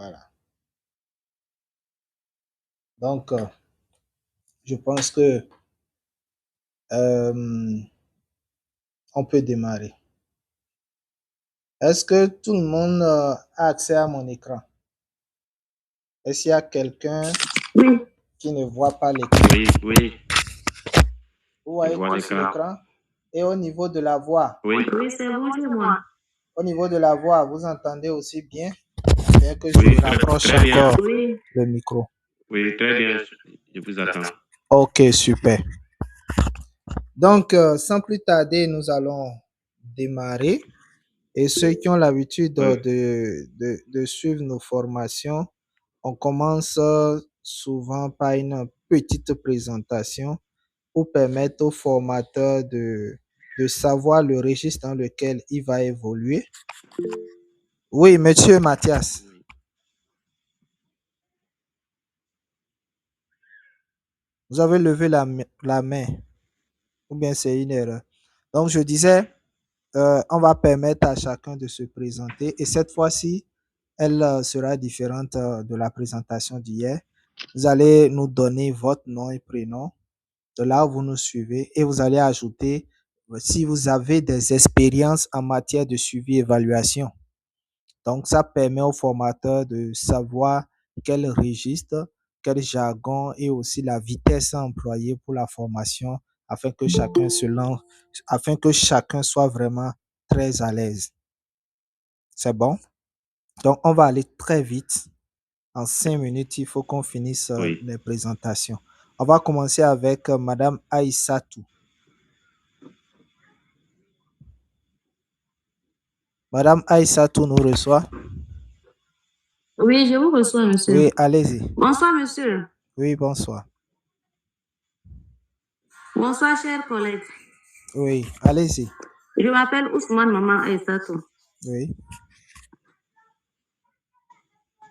Voilà. Donc, je pense que euh, on peut démarrer. Est-ce que tout le monde a accès à mon écran? Est-ce qu'il y a quelqu'un qui ne voit pas l'écran? Oui. Vous voyez tout sur l'écran? Et au niveau de la voix? Oui, c'est bon, c'est moi. Au niveau de la voix, vous entendez aussi bien? Bien que je rapproche encore le micro. Oui, très bien. Je vous attends. Ok, super. Donc, sans plus tarder, nous allons démarrer. Et ceux qui ont l'habitude de suivre nos formations, on commence souvent par une petite présentation pour permettre au formateur de savoir le registre dans lequel il va évoluer. Oui, monsieur Mathias. Vous avez levé la main, ou bien c'est une erreur. Donc, je disais, on va permettre à chacun de se présenter et cette fois-ci, elle sera différente de la présentation d'hier. Vous allez nous donner votre nom et prénom de là où vous nous suivez et vous allez ajouter si vous avez des expériences en matière de suivi et évaluation. Donc, ça permet au formateur de savoir quel registre, quel jargon et aussi la vitesse à employer pour la formation afin que chacun se lance, afin que chacun soit vraiment très à l'aise. C'est bon? Donc, on va aller très vite. En 5 minutes, il faut qu'on finisse les présentations. On va commencer avec Madame Aïssatou. Madame Aïssatou nous reçoit. Oui, je vous reçois, monsieur. Oui, allez-y. Bonsoir, monsieur. Oui, bonsoir. Bonsoir, chers collègues. Oui, allez-y. Je m'appelle Ousmane Maman Aïssatou. Oui.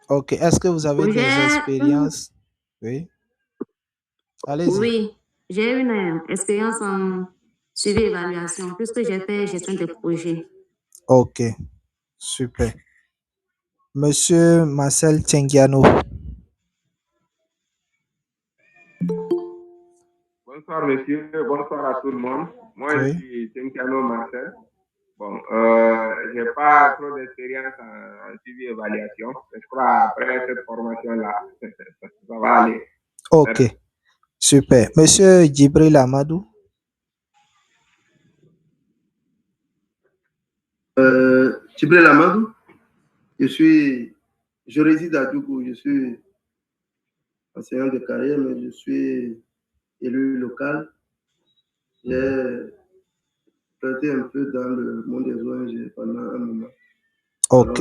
Ok, est-ce que vous avez des expériences? Oui. Allez-y. Oui, j'ai une expérience en suivi et évaluation puisque j'ai fait gestion de projet. Ok, super. Monsieur Marcel Tchengiano. Bonsoir monsieur, bonsoir à tout le monde. Moi je suis Tchengiano Marcel. Bon, j'ai pas trop d'expérience en suivi et évaluation, mais je crois après cette formation-là, ça va aller. Ok, super. Monsieur Djibril Amadou. Djibril Amadou, je réside à Dougou, je suis enseignant de carrière, mais je suis élu local. J'ai été un peu dans le monde des ONG pendant un moment. Ok.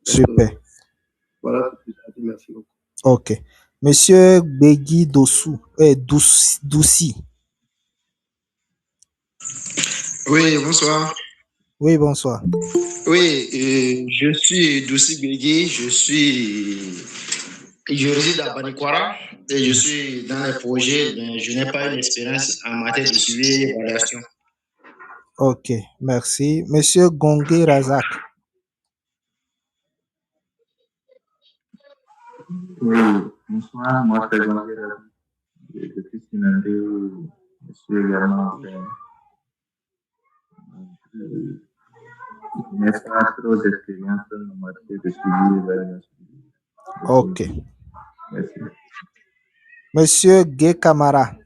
Super. Voilà ce que j'ai dit, merci beaucoup. Ok. Monsieur Begui Dossou, Doussi. Oui, bonsoir. Oui, bonsoir. Oui, je suis Doussi Begui, je réside à Banikwara et je suis dans les projets, mais je n'ai pas une expérience en matière de suivi et évaluation. Ok, merci. Monsieur Gongé Razak. Oui, bonsoir, moi c'est Gongé Razak. Je suis Sinandé, je suis également je n'ai pas trop d'expérience en matière de suivi et évaluation. Ok. Merci. Monsieur Gay Kamara.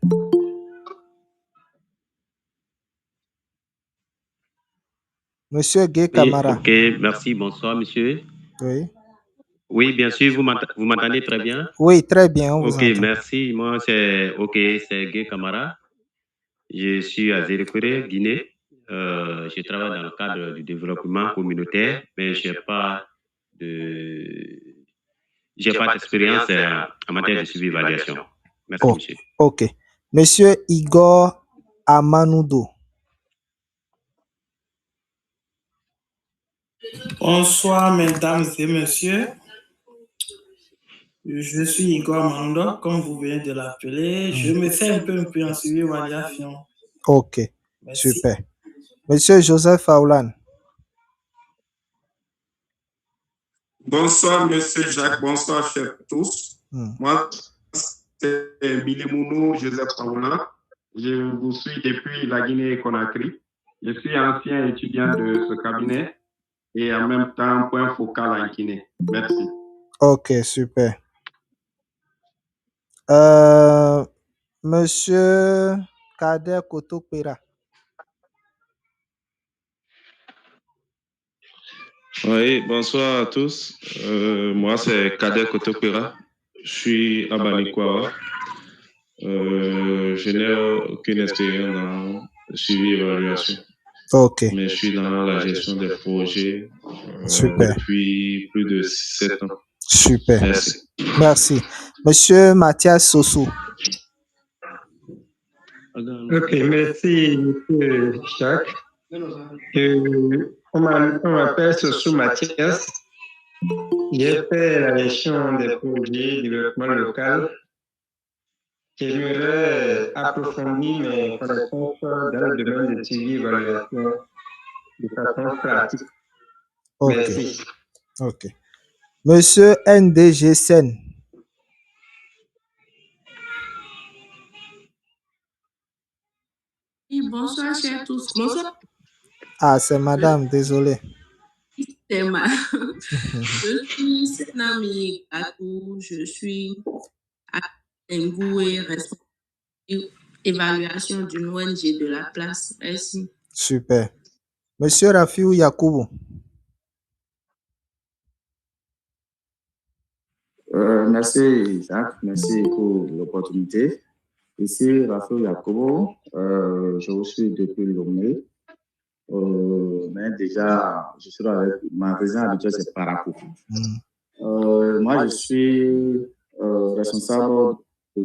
Monsieur Gay Kamara. Ok, merci, bonsoir monsieur. Oui. Oui, bien sûr, vous m'entendez très bien? Oui, très bien, on vous entend. Ok, merci. Moi, c'est Gay Kamara. Je suis à Zérékoré, Guinée. Je travaille dans le cadre du développement communautaire, mais je n'ai pas d'expérience en matière de suivi et évaluation. Merci, monsieur. Ok. Monsieur Igor Amanoudo. Bonsoir, mesdames et messieurs. Je suis Igor Amanoudo, comme vous venez de l'appeler. Je me fais un peu en suivi évaluation. Ok, merci. Super. Monsieur Joseph Aoulan. Bonsoir, monsieur Jacques. Bonsoir, chers tous. Moi, c'est Bilemounou Joseph Paoula. Je vous suis depuis la Guinée-Conakry. Je suis ancien étudiant de ce cabinet et en même temps point focal en Guinée. Merci. Ok, super. Monsieur Kader Kotopera. Oui, bonsoir à tous. Moi, c'est Kader Kotopera. Je suis à Banikwawa. Je n'ai aucune expérience dans le suivi et évaluation. Ok. Mais je suis dans la gestion des projets Super. depuis plus de 7 ans. Super. Merci. Merci. Monsieur Mathias Sossou. Ok, merci, monsieur Jacques. On m'appelle Sossou Mathias. J'ai fait la gestion des projets de développement local. J'aimerais approfondir mes connaissances dans le domaine de suivi et évaluation de façon pratique. Ok. Merci. Ok. Monsieur NDG Sen. Oui, bonsoir, chers tous. Bonsoir. Ah, c'est madame, désolé. C'est ma... Je suis Senami Gatou, je suis à Ngoué, responsable évaluation d'une ONG de la place. Merci. Super. Monsieur Rafiou Yakoubou. Merci Jacques, merci pour l'opportunité. Ici Rafiou Yakoubou, je vous suis depuis Lomé. Mais déjà, je suis avec ma résidence habituelle, c'est Parakou. Moi, je suis responsable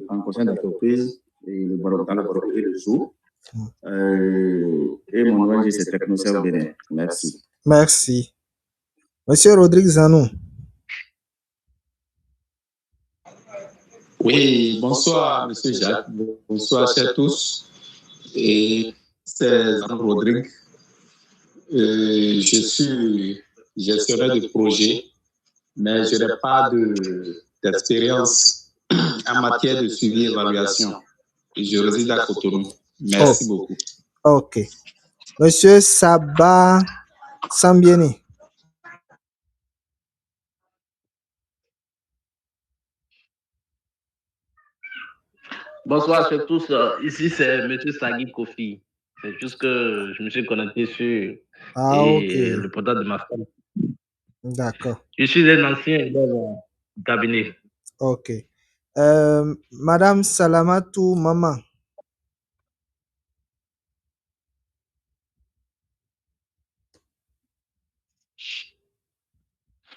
en conseil d'entreprise dans le Bordeaux et le Zoo. Et mon ONG, c'est Technocell Bénin. Merci. Merci. Monsieur Rodrigue Zanou. Oui, bonsoir, monsieur Jacques. Bonsoir, chers tous. Et c'est Zanou Rodrigue. Je suis gestionnaire de projet, mais je n'ai pas d'expérience en matière de suivi et évaluation. Je réside à Cotonou. Merci beaucoup. Ok. Monsieur Saba Sambieni. Bonsoir à tous. Ici, c'est M. Sagui Kofi. C'est juste que je me suis connecté sur le portail de ma femme. D'accord. Je suis un ancien élève du cabinet. Ok. Madame Salamatou Maman.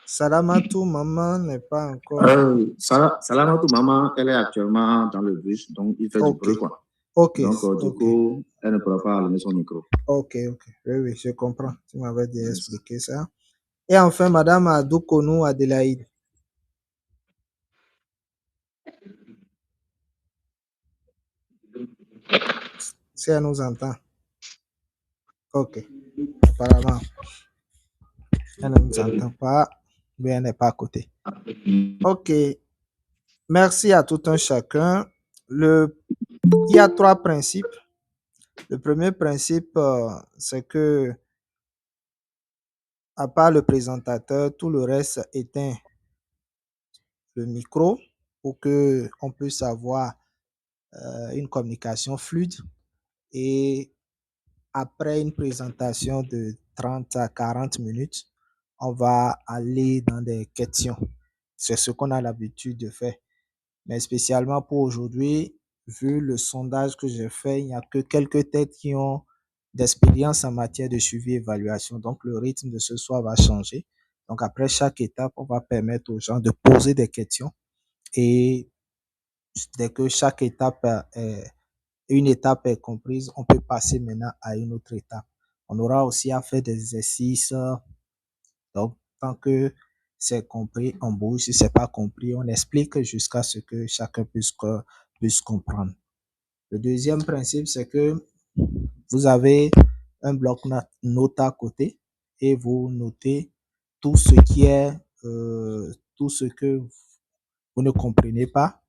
Salamatou Maman n'est pas encore. Salamatou Maman, elle est actuellement dans le bus, donc il fait du bruit, quoi. Ok. Donc, du coup, elle ne pourra pas allumer son micro. Ok. Oui, je comprends. Tu m'avais déjà expliqué ça. Et enfin, Madame Adoukonou Adélaïde. Si elle nous entend. Ok. Apparemment, elle ne nous entend pas, mais elle n'est pas à côté. Ok. Merci à tout un chacun. Il y a 3 principes. Le premier principe, c'est que, à part le présentateur, tout le reste éteint le micro pour qu'on puisse avoir une communication fluide. Et après une présentation de 30 à 40 minutes, on va aller dans des questions. C'est ce qu'on a l'habitude de faire. Mais spécialement pour aujourd'hui, vu le sondage que j'ai fait, il n'y a que quelques têtes qui ont d'expérience en matière de suivi et évaluation. Donc, le rythme de ce soir va changer. Donc, après chaque étape, on va permettre aux gens de poser des questions. Et dès que chaque étape une étape est comprise, on peut passer maintenant à une autre étape. On aura aussi à faire des exercices. Donc, tant que c'est compris, on bouge. Si c'est pas compris, on explique jusqu'à ce que chacun puisse comprendre. Le deuxième principe, c'est que vous avez un bloc-notes à côté et vous notez tout ce qui est tout ce que vous ne comprenez pas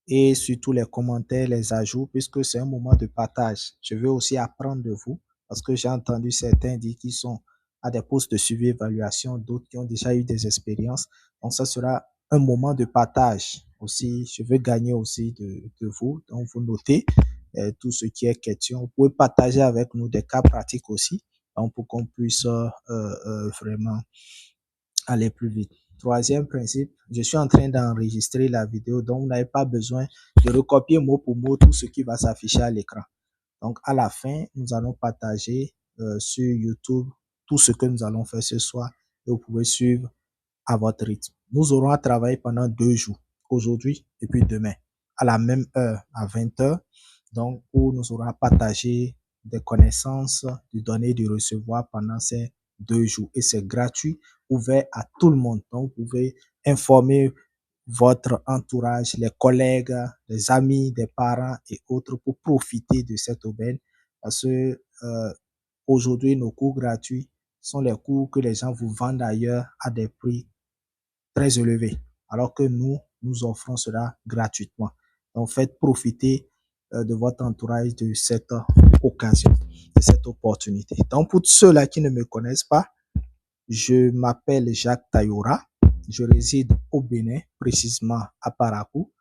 et surtout les commentaires, les ajouts, puisque c'est un moment de partage. Je veux aussi apprendre de vous parce que j'ai entendu certains dire qu'ils sont à des postes de suivi évaluation, d'autres qui ont déjà eu des expériences. Donc, ça sera un moment de partage aussi. Je veux gagner aussi de vous. Donc, vous notez tout ce qui est question. Vous pouvez partager avec nous des cas pratiques aussi, donc pour qu'on puisse vraiment aller plus vite. Troisième principe, je suis en train d'enregistrer la vidéo, donc vous n'avez pas besoin de recopier mot pour mot tout ce qui va s'afficher à l'écran. Donc, à la fin, nous allons partager sur YouTube tout ce que nous allons faire ce soir et vous pouvez suivre à votre rythme. Nous aurons à travailler pendant 2 jours, aujourd'hui et puis demain, à la même heure, à 20 heures. Donc, où nous aurons à partager des connaissances, du donner, du recevoir pendant ces 2 jours. Et c'est gratuit, ouvert à tout le monde. Donc, vous pouvez informer votre entourage, les collègues, les amis, des parents et autres pour profiter de cette aubaine. Parce que aujourd'hui, nos cours gratuits sont les cours que les gens vous vendent ailleurs à des prix très élevés, alors que nous offrons cela gratuitement. Donc, faites profiter de votre entourage de cette occasion, de cette opportunité. Donc, pour ceux-là qui ne me connaissent pas, je m'appelle Jacques Tayora. Je réside au Bénin, précisément à Parakou.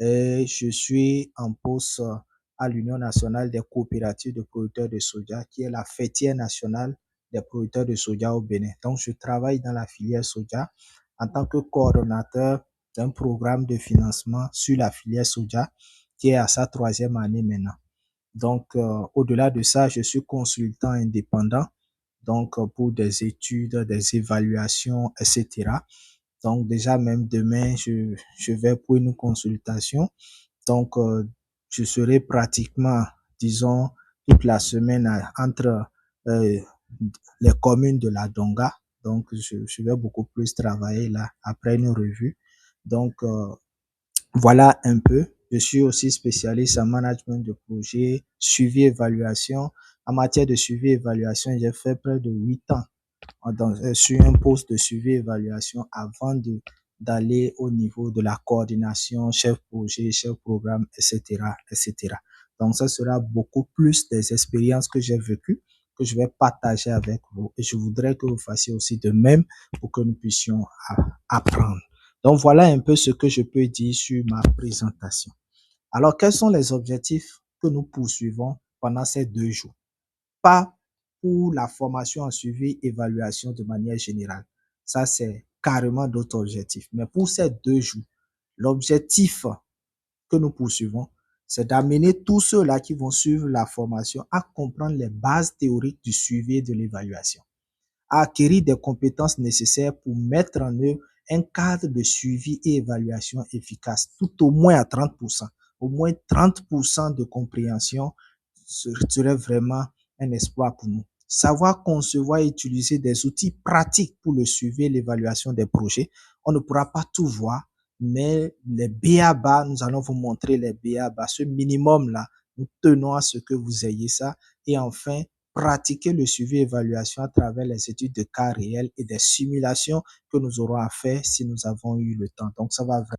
Et je suis en poste à l'Union nationale des coopératives de producteurs de soja, qui est la fêtière nationale des producteurs de soja au Bénin. Donc, je travaille dans la filière soja en tant que coordonnateur d'un programme de financement sur la filière soja qui est à sa 3e année maintenant. Donc, au-delà de ça, je suis consultant indépendant, donc pour des études, des évaluations, etc. Donc, déjà, même demain, je vais pour une consultation. Donc, je serai pratiquement, disons, toute la semaine entre les communes de la Donga. Donc, je vais beaucoup plus travailler là après une revue. Donc, voilà un peu. Je suis aussi spécialiste en management de projet, suivi, évaluation. En matière de suivi, évaluation, j'ai fait près de 8 ans sur un poste de suivi, évaluation avant d'aller au niveau de la coordination, chef projet, chef programme, etc., etc. Donc, ça sera beaucoup plus des expériences que j'ai vécues, que je vais partager avec vous. Et je voudrais que vous fassiez aussi de même pour que nous puissions apprendre. Donc, voilà un peu ce que je peux dire sur ma présentation. Alors, quels sont les objectifs que nous poursuivons pendant ces 2 jours? Pas pour la formation en suivi, évaluation de manière générale. Ça, c'est carrément d'autres objectifs. Mais pour ces 2 jours, l'objectif que nous poursuivons, c'est d'amener tous ceux-là qui vont suivre la formation à comprendre les bases théoriques du suivi et de l'évaluation, à acquérir des compétences nécessaires pour mettre en œuvre un cadre de suivi et évaluation efficace, tout au moins à 30%. Au moins 30% de compréhension serait vraiment un espoir pour nous. Savoir concevoir et utiliser des outils pratiques pour le suivi et l'évaluation des projets. On ne pourra pas tout voir, mais les BABA, nous allons vous montrer les BABA. Ce minimum-là, nous tenons à ce que vous ayez ça. Et enfin, pratiquer le suivi et évaluation à travers les études de cas réels et des simulations que nous aurons à faire si nous avons eu le temps. Donc, ça va vraiment.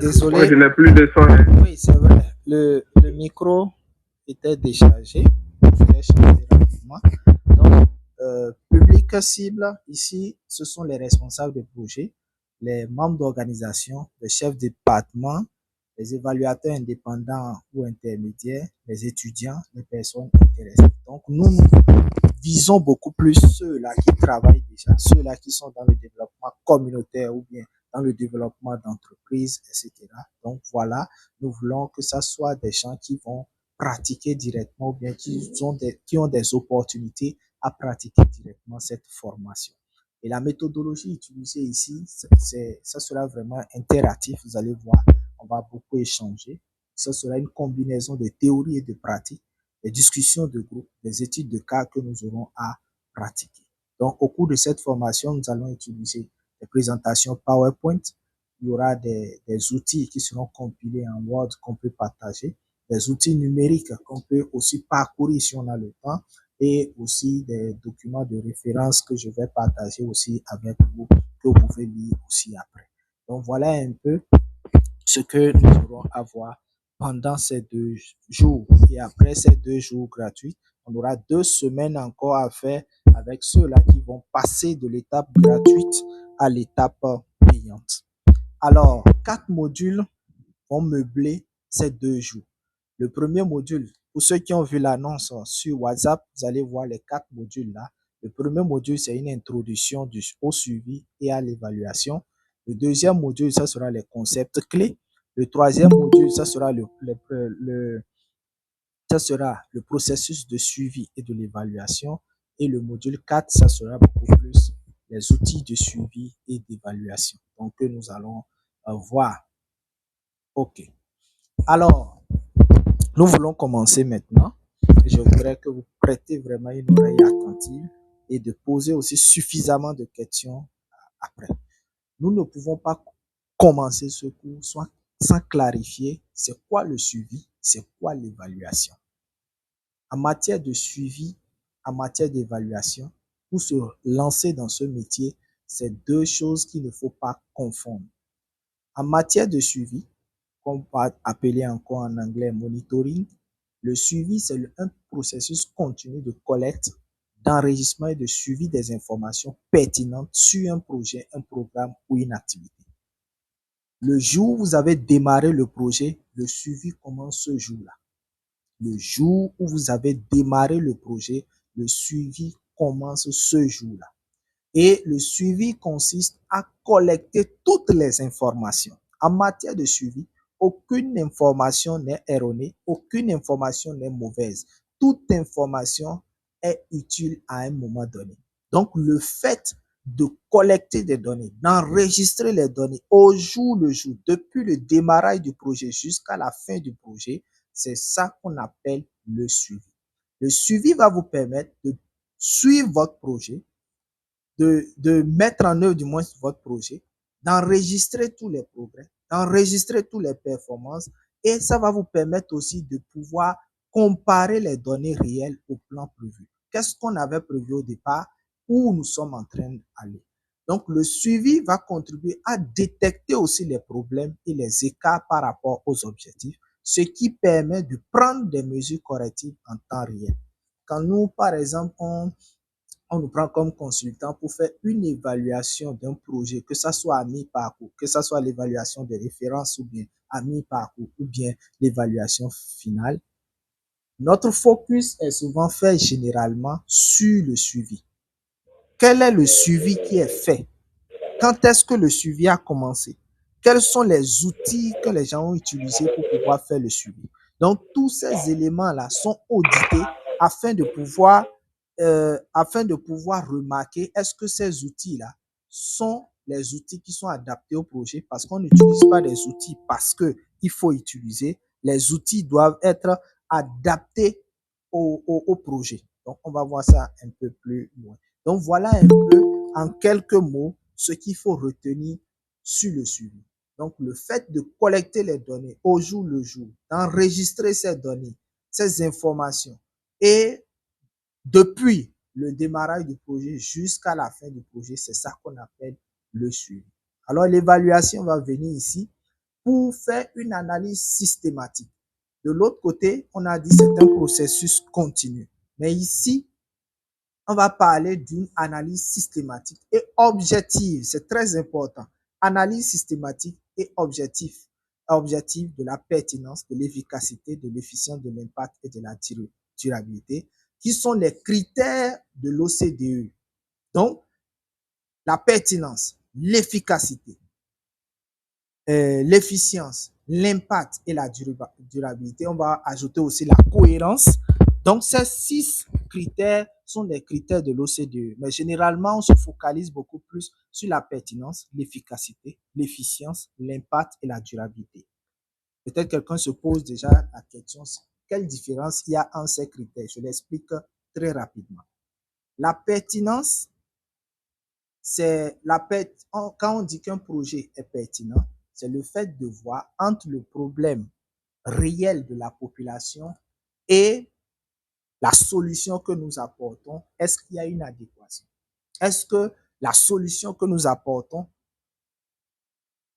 Désolé. Moi, je n'ai plus de son. Oui, c'est vrai. Le micro était déchargé. Je l'ai changé rapidement. Donc, public cible, ici, ce sont les responsables de projet, les membres d'organisation, les chefs de département, les évaluateurs indépendants ou intermédiaires, les étudiants, les personnes intéressées. Donc, nous visons beaucoup plus ceux-là qui travaillent déjà, ceux-là qui sont dans le développement communautaire ou bien dans le développement d'entreprises, etc. Donc, voilà, nous voulons que ça soit des gens qui vont pratiquer directement ou bien qui ont des opportunités à pratiquer directement cette formation. Et la méthodologie utilisée ici, ça sera vraiment interactif. Vous allez voir, on va beaucoup échanger. Ça sera une combinaison de théorie et de pratique, des discussions de groupe, des études de cas que nous aurons à pratiquer. Donc, au cours de cette formation, nous allons utiliser des présentations PowerPoint, il y aura des outils qui seront compilés en Word qu'on peut partager, des outils numériques qu'on peut aussi parcourir si on a le temps, et aussi des documents de référence que je vais partager aussi avec vous, que vous pouvez lire aussi après. Donc voilà un peu ce que nous allons avoir pendant ces 2 jours. Et après ces 2 jours gratuits, on aura 2 semaines encore à faire avec ceux-là qui vont passer de l'étape gratuite à l'étape payante. Alors, 4 modules vont meubler ces 2 jours. Le premier module, pour ceux qui ont vu l'annonce sur WhatsApp, vous allez voir les 4 modules là. Le premier module, c'est une introduction au suivi et à l'évaluation. Le deuxième module, ça sera les concepts clés. Le troisième module, ça sera le processus de suivi et de l'évaluation. Et le module 4, ça sera beaucoup plus les outils de suivi et d'évaluation. Donc, que nous allons voir. OK. Alors, nous voulons commencer maintenant. Je voudrais que vous prêtez vraiment une oreille attentive et de poser aussi suffisamment de questions après. Nous ne pouvons pas commencer ce cours sans clarifier c'est quoi le suivi, c'est quoi l'évaluation. En matière de suivi, en matière d'évaluation, pour se lancer dans ce métier, c'est 2 choses qu'il ne faut pas confondre. En matière de suivi, qu'on va appeler encore en anglais monitoring, le suivi, c'est un processus continu de collecte, d'enregistrement et de suivi des informations pertinentes sur un projet, un programme ou une activité. Le jour où vous avez démarré le projet, le suivi commence ce jour-là. Le jour où vous avez démarré le projet, le suivi commence ce jour-là. Et le suivi consiste à collecter toutes les informations. En matière de suivi, aucune information n'est erronée, aucune information n'est mauvaise. Toute information est utile à un moment donné. Donc, le fait de collecter des données, d'enregistrer les données au jour le jour, depuis le démarrage du projet jusqu'à la fin du projet, c'est ça qu'on appelle le suivi. Le suivi va vous permettre de suivre votre projet, de mettre en œuvre du moins votre projet, d'enregistrer tous les progrès, d'enregistrer toutes les performances, et ça va vous permettre aussi de pouvoir comparer les données réelles au plan prévu. Qu'est-ce qu'on avait prévu au départ, où nous sommes en train d'aller. Donc, le suivi va contribuer à détecter aussi les problèmes et les écarts par rapport aux objectifs, ce qui permet de prendre des mesures correctives en temps réel. Quand nous, par exemple, on nous prend comme consultant pour faire une évaluation d'un projet, que ça soit à mi-parcours, que ça soit l'évaluation des références ou bien à mi-parcours ou bien l'évaluation finale. Notre focus est souvent fait généralement sur le suivi. Quel est le suivi qui est fait? Quand est-ce que le suivi a commencé? Quels sont les outils que les gens ont utilisés pour pouvoir faire le suivi? Donc, tous ces éléments-là sont audités afin de pouvoir remarquer est-ce que ces outils-là sont les outils qui sont adaptés au projet, parce qu'on n'utilise pas des outils parce qu'il faut utiliser. Les outils doivent être adaptés au projet. Donc, on va voir ça un peu plus loin. Donc, voilà un peu en quelques mots ce qu'il faut retenir sur le suivi. Donc, le fait de collecter les données au jour le jour, d'enregistrer ces données, ces informations, et depuis le démarrage du projet jusqu'à la fin du projet, c'est ça qu'on appelle le suivi. Alors, l'évaluation va venir ici pour faire une analyse systématique. De l'autre côté, on a dit c'est un processus continu. Mais ici, on va parler d'une analyse systématique et objective. C'est très important. Analyse systématique et objective. Objectif de la pertinence, de l'efficacité, de l'efficience, de l'impact et de la durabilité, qui sont les critères de l'OCDE. Donc, la pertinence, l'efficacité, l'efficience, l'impact et la durabilité. On va ajouter aussi la cohérence. Donc, ces 6 critères sont les critères de l'OCDE. Mais généralement, on se focalise beaucoup plus sur la pertinence, l'efficacité, l'efficience, l'impact et la durabilité. Peut-être quelqu'un se pose déjà la question, quelle différence il y a entre ces critères? Je l'explique très rapidement. La pertinence, c'est quand on dit qu'un projet est pertinent, c'est le fait de voir entre le problème réel de la population et la solution que nous apportons, est-ce qu'il y a une adéquation? Est-ce que la solution que nous apportons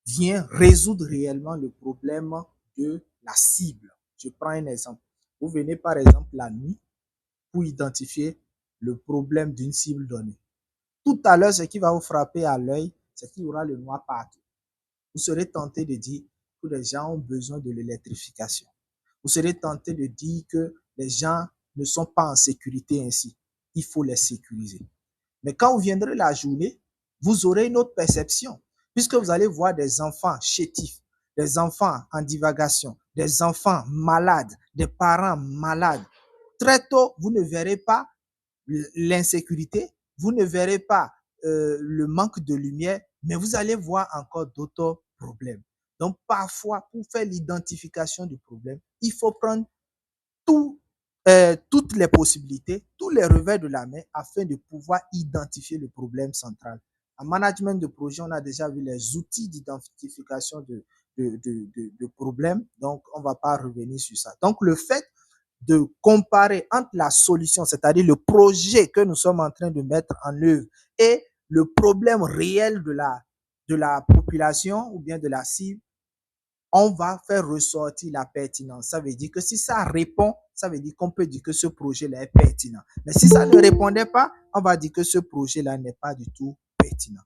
vient résoudre réellement le problème de la cible? Je prends un exemple. Vous venez par exemple la nuit pour identifier le problème d'une cible donnée. Tout à l'heure, ce qui va vous frapper à l'œil, c'est qu'il y aura le noir partout. Vous serez tenté de dire que les gens ont besoin de l'électrification. Vous serez tenté de dire que les gens ne sont pas en sécurité ainsi. Il faut les sécuriser. Mais quand vous viendrez la journée, vous aurez une autre perception, puisque vous allez voir des enfants chétifs, des enfants en divagation, des enfants malades, des parents malades. Très tôt, vous ne verrez pas l'insécurité, vous ne verrez pas le manque de lumière, mais vous allez voir encore d'autres problèmes. Donc, parfois, pour faire l'identification du problème, il faut prendre toutes les possibilités, tous les revers de la main afin de pouvoir identifier le problème central. En management de projet, on a déjà vu les outils d'identification de problèmes, donc on ne va pas revenir sur ça. Donc, le fait de comparer entre la solution, c'est-à-dire le projet que nous sommes en train de mettre en œuvre et le problème réel de la population ou bien de la cible, on va faire ressortir la pertinence. Ça veut dire que si ça répond, ça veut dire qu'on peut dire que ce projet-là est pertinent. Mais si ça ne répondait pas, on va dire que ce projet-là n'est pas du tout pertinent.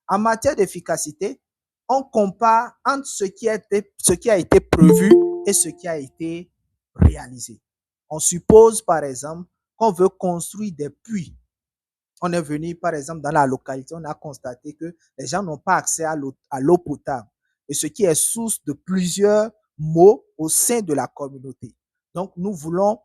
En matière d'efficacité, on compare entre ce qui a été prévu et ce qui a été réalisé. On suppose, par exemple, qu'on veut construire des puits. On est venu, par exemple, dans la localité, on a constaté que les gens n'ont pas accès à l'eau potable, et ce qui est source de plusieurs maux au sein de la communauté. Donc, nous voulons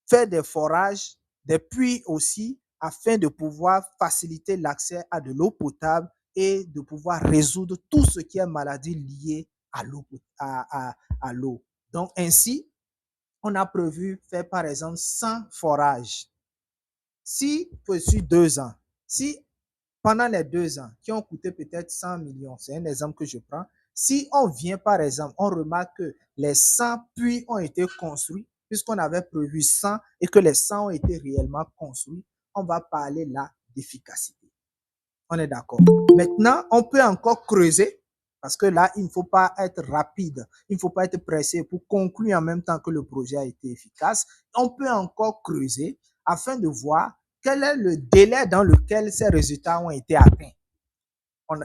faire des forages, des puits aussi, afin de pouvoir faciliter l'accès à de l'eau potable et de pouvoir résoudre tout ce qui est maladie liée à l'eau. Donc, ainsi, on a prévu faire, par exemple, 100 forages. Si, sur 2 ans, si pendant les 2 ans, qui ont coûté peut-être 100 millions, c'est un exemple que je prends, si on vient, par exemple, on remarque que les 100 puits ont été construits, puisqu'on avait prévu 100 et que les 100 ont été réellement construits, on va parler là d'efficacité. On est d'accord. Maintenant, on peut encore creuser, parce que là, il ne faut pas être rapide, il ne faut pas être pressé pour conclure en même temps que le projet a été efficace. On peut encore creuser afin de voir quel est le délai dans lequel ces résultats ont été atteints.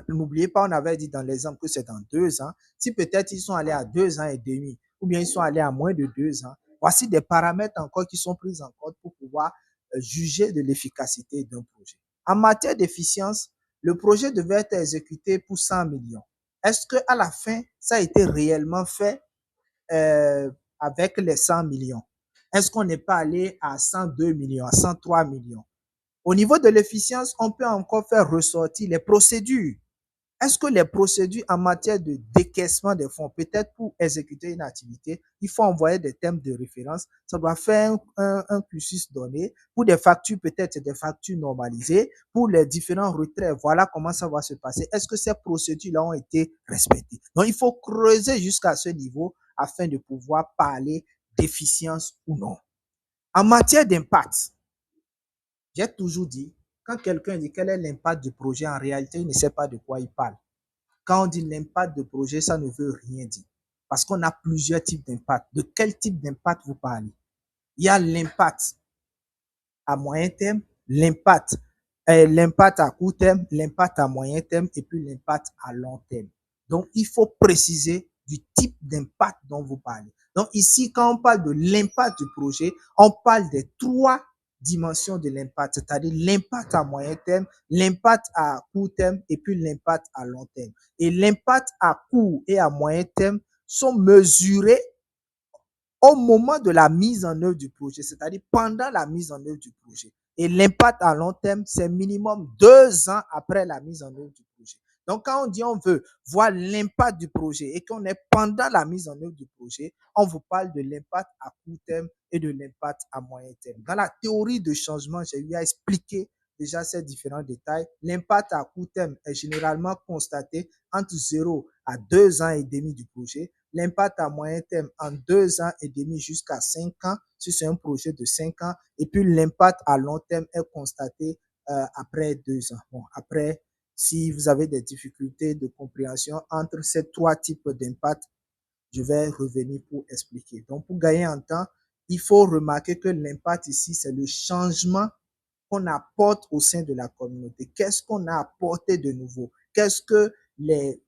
N'oubliez pas, on avait dit dans l'exemple que c'est dans 2 ans. Si peut-être ils sont allés à 2 ans et demi, ou bien ils sont allés à moins de 2 ans, voici des paramètres encore qui sont pris en compte pour pouvoir juger de l'efficacité d'un projet. En matière d'efficience, le projet devait être exécuté pour 100 millions. Est-ce qu'à la fin, ça a été réellement fait avec les 100 millions? Est-ce qu'on n'est pas allé à 102 millions, à 103 millions? Au niveau de l'efficience, on peut encore faire ressortir les procédures. Est-ce que les procédures en matière de décaissement des fonds, peut-être pour exécuter une activité, il faut envoyer des thèmes de référence, ça doit faire un cursus donné. Pour des factures, peut-être des factures normalisées. Pour les différents retraits, voilà comment ça va se passer. Est-ce que ces procédures-là ont été respectées? Donc, il faut creuser jusqu'à ce niveau afin de pouvoir parler d'efficience ou non. En matière d'impact, j'ai toujours dit, quand quelqu'un dit quel est l'impact du projet, en réalité, il ne sait pas de quoi il parle. Quand on dit l'impact du projet, ça ne veut rien dire. Parce qu'on a plusieurs types d'impact. De quel type d'impact vous parlez? Il y a l'impact à moyen terme, l'impact à court terme, l'impact à moyen terme et puis l'impact à long terme. Donc, il faut préciser du type d'impact dont vous parlez. Donc, ici, quand on parle de l'impact du projet, on parle des 3 dimensions de l'impact, c'est-à-dire l'impact à moyen terme, l'impact à court terme et puis l'impact à long terme. Et l'impact à court et à moyen terme sont mesurés au moment de la mise en œuvre du projet, c'est-à-dire pendant la mise en œuvre du projet. Et l'impact à long terme, c'est minimum 2 ans après la mise en œuvre du projet. Donc, quand on dit on veut voir l'impact du projet et qu'on est pendant la mise en œuvre du projet, on vous parle de l'impact à court terme et de l'impact à moyen terme. Dans la théorie de changement, j'ai eu à expliquer déjà ces différents détails. L'impact à court terme est généralement constaté entre 0 à 2 ans et demi du projet. L'impact à moyen terme en 2 ans et demi jusqu'à 5 ans, si c'est un projet de 5 ans. Et puis l'impact à long terme est constaté après 2 ans. Bon, après, si vous avez des difficultés de compréhension entre ces 3 types d'impact, je vais revenir pour expliquer. Donc, pour gagner en temps, il faut remarquer que l'impact ici, c'est le changement qu'on apporte au sein de la communauté. Qu'est-ce qu'on a apporté de nouveau? Qu'est-ce que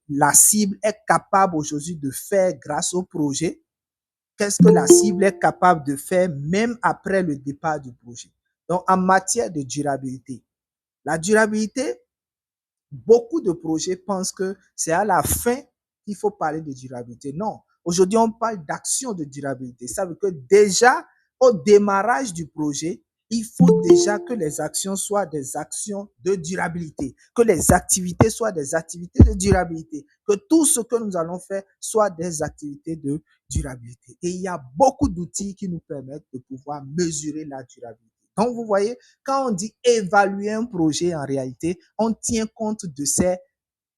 la cible est capable aujourd'hui de faire grâce au projet? Qu'est-ce que la cible est capable de faire même après le départ du projet? Donc, en matière de durabilité, la durabilité, beaucoup de projets pensent que c'est à la fin qu'il faut parler de durabilité. Non, aujourd'hui, on parle d'action de durabilité. Ça veut dire que déjà, au démarrage du projet, il faut déjà que les actions soient des actions de durabilité, que les activités soient des activités de durabilité, que tout ce que nous allons faire soit des activités de durabilité. Et il y a beaucoup d'outils qui nous permettent de pouvoir mesurer la durabilité. Donc, vous voyez, quand on dit évaluer un projet, en réalité, on tient compte de ces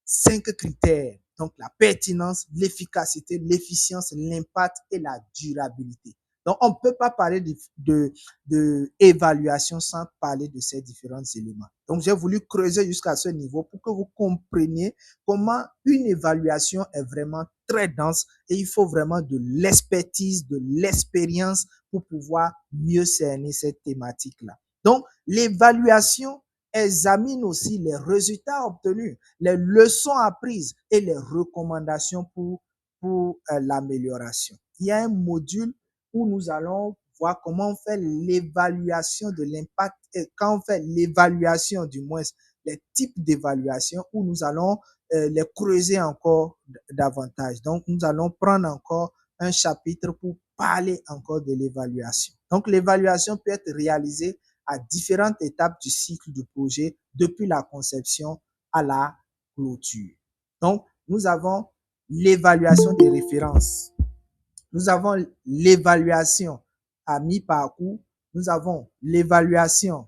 5 critères. Donc, la pertinence, l'efficacité, l'efficience, l'impact et la durabilité. Donc, on ne peut pas parler de évaluation sans parler de ces différents éléments. Donc, j'ai voulu creuser jusqu'à ce niveau pour que vous compreniez comment une évaluation est vraiment très dense et il faut vraiment de l'expertise, de l'expérience pour pouvoir mieux cerner cette thématique-là. Donc, l'évaluation examine aussi les résultats obtenus, les leçons apprises et les recommandations pour l'amélioration. Il y a un module où nous allons voir comment on fait l'évaluation de l'impact et quand on fait l'évaluation, du moins les types d'évaluation où nous allons les creuser encore davantage. Donc, nous allons prendre encore un chapitre pour parler encore de l'évaluation. Donc, l'évaluation peut être réalisée à différentes étapes du cycle du projet, depuis la conception à la clôture. Donc, nous avons l'évaluation des références. Nous avons l'évaluation à mi-parcours. Nous avons l'évaluation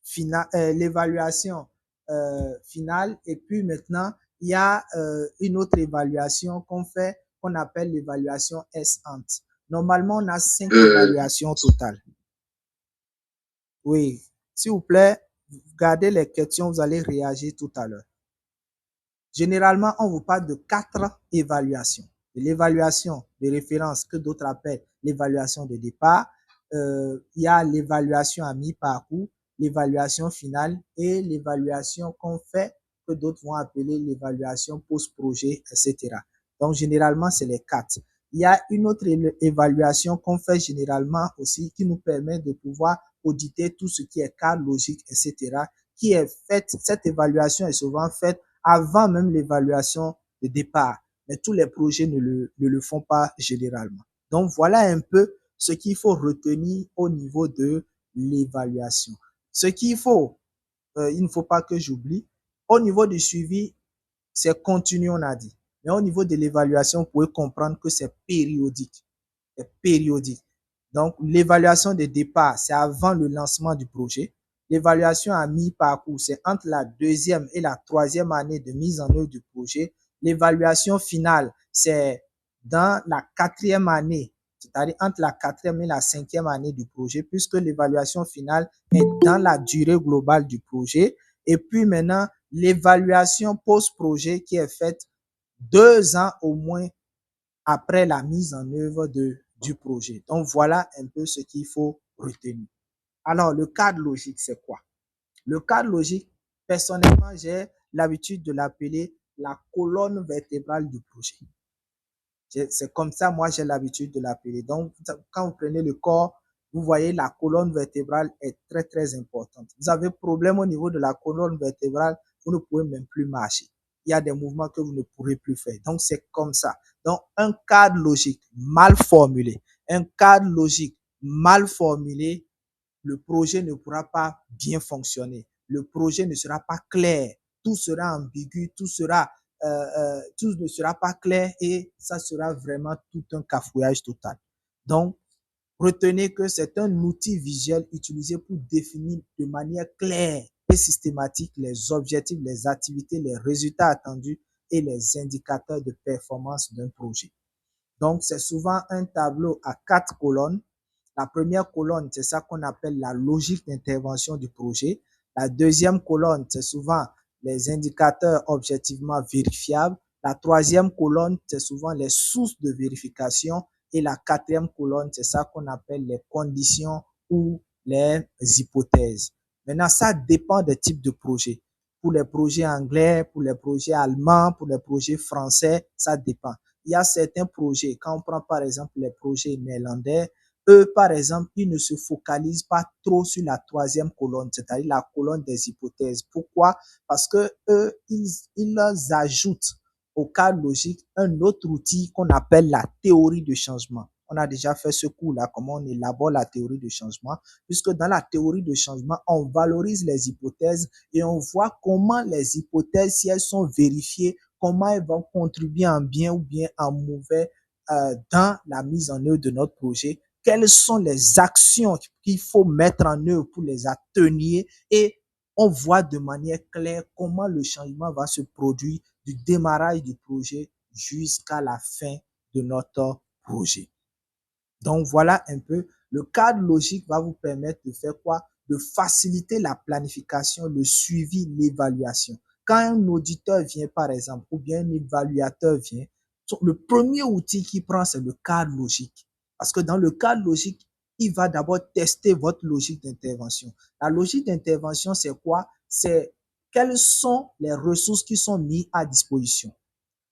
finale. Et puis maintenant, il y a une autre évaluation qu'on fait, qu'on appelle l'évaluation S-Ant. Normalement, on a 5 évaluations totales. Oui, s'il vous plaît, gardez les questions, vous allez réagir tout à l'heure. Généralement, on vous parle de 4 évaluations. L'évaluation de référence que d'autres appellent l'évaluation de départ. Il y a l'évaluation à mi-parcours, l'évaluation finale et l'évaluation qu'on fait que d'autres vont appeler l'évaluation post-projet, etc. Donc, généralement, c'est les 4. Il y a une autre évaluation qu'on fait généralement aussi qui nous permet de pouvoir auditer tout ce qui est cadre logique, etc. qui est faite, cette évaluation est souvent faite avant même l'évaluation de départ. Mais tous les projets ne le font pas généralement. Donc, voilà un peu ce qu'il faut retenir au niveau de l'évaluation. Ce qu'il faut, il ne faut pas que j'oublie, au niveau du suivi, c'est continu, on a dit. Mais au niveau de l'évaluation, vous pouvez comprendre que c'est périodique. C'est périodique. Donc, l'évaluation de départ, c'est avant le lancement du projet. L'évaluation à mi-parcours, c'est entre la 2e et la 3e année de mise en œuvre du projet. L'évaluation finale, c'est dans la 4e année, c'est-à-dire entre la 4e et la 5e année du projet, puisque l'évaluation finale est dans la durée globale du projet. Et puis maintenant, l'évaluation post-projet qui est faite 2 ans au moins après la mise en œuvre du projet. Donc, voilà un peu ce qu'il faut retenir. Alors, le cadre logique, c'est quoi? Le cadre logique, personnellement, j'ai l'habitude de l'appeler la colonne vertébrale du projet. C'est comme ça, moi, j'ai l'habitude de l'appeler. Donc, quand vous prenez le corps, vous voyez, la colonne vertébrale est très, très importante. Vous avez problème au niveau de la colonne vertébrale, vous ne pouvez même plus marcher. Il y a des mouvements que vous ne pourrez plus faire. Donc, c'est comme ça. Donc, un cadre logique mal formulé, un cadre logique mal formulé, le projet ne pourra pas bien fonctionner. Le projet ne sera pas clair. Tout sera ambigu, tout ne sera pas clair et ça sera vraiment tout un cafouillage total. Donc, Retenez que c'est un outil visuel utilisé pour définir de manière claire et systématique les objectifs, les activités, les résultats attendus et les indicateurs de performance d'un projet. Donc, c'est souvent un tableau à 4 colonnes. La première colonne, c'est ça qu'on appelle la logique d'intervention du projet. La deuxième colonne, c'est souvent les indicateurs objectivement vérifiables. La troisième colonne, c'est souvent les sources de vérification. Et la quatrième colonne, c'est ça qu'on appelle les conditions ou les hypothèses. Maintenant, ça dépend des types de projets. Pour les projets anglais, pour les projets allemands, pour les projets français, ça dépend. Il y a certains projets, quand on prend par exemple les projets néerlandais, eux, par exemple, ils ne se focalisent pas trop sur la troisième colonne, c'est-à-dire la colonne des hypothèses. Pourquoi? Parce que eux, ils ajoutent au cadre logique un autre outil qu'on appelle la théorie de changement. On a déjà fait ce cours-là, comment on élabore la théorie de changement, puisque dans la théorie de changement, on valorise les hypothèses et on voit comment les hypothèses, si elles sont vérifiées, comment elles vont contribuer en bien ou bien en mauvais dans la mise en œuvre de notre projet. Quelles sont les actions qu'il faut mettre en œuvre pour les atténuer et on voit de manière claire comment le changement va se produire du démarrage du projet jusqu'à la fin de notre projet. Donc, voilà un peu, le cadre logique va vous permettre de faire quoi? De faciliter la planification, le suivi, l'évaluation. Quand un auditeur vient, par exemple, ou bien un évaluateur vient, le premier outil qu'il prend, c'est le cadre logique. Parce que dans le cadre logique, il va d'abord tester votre logique d'intervention. La logique d'intervention, c'est quoi? C'est quelles sont les ressources qui sont mises à disposition.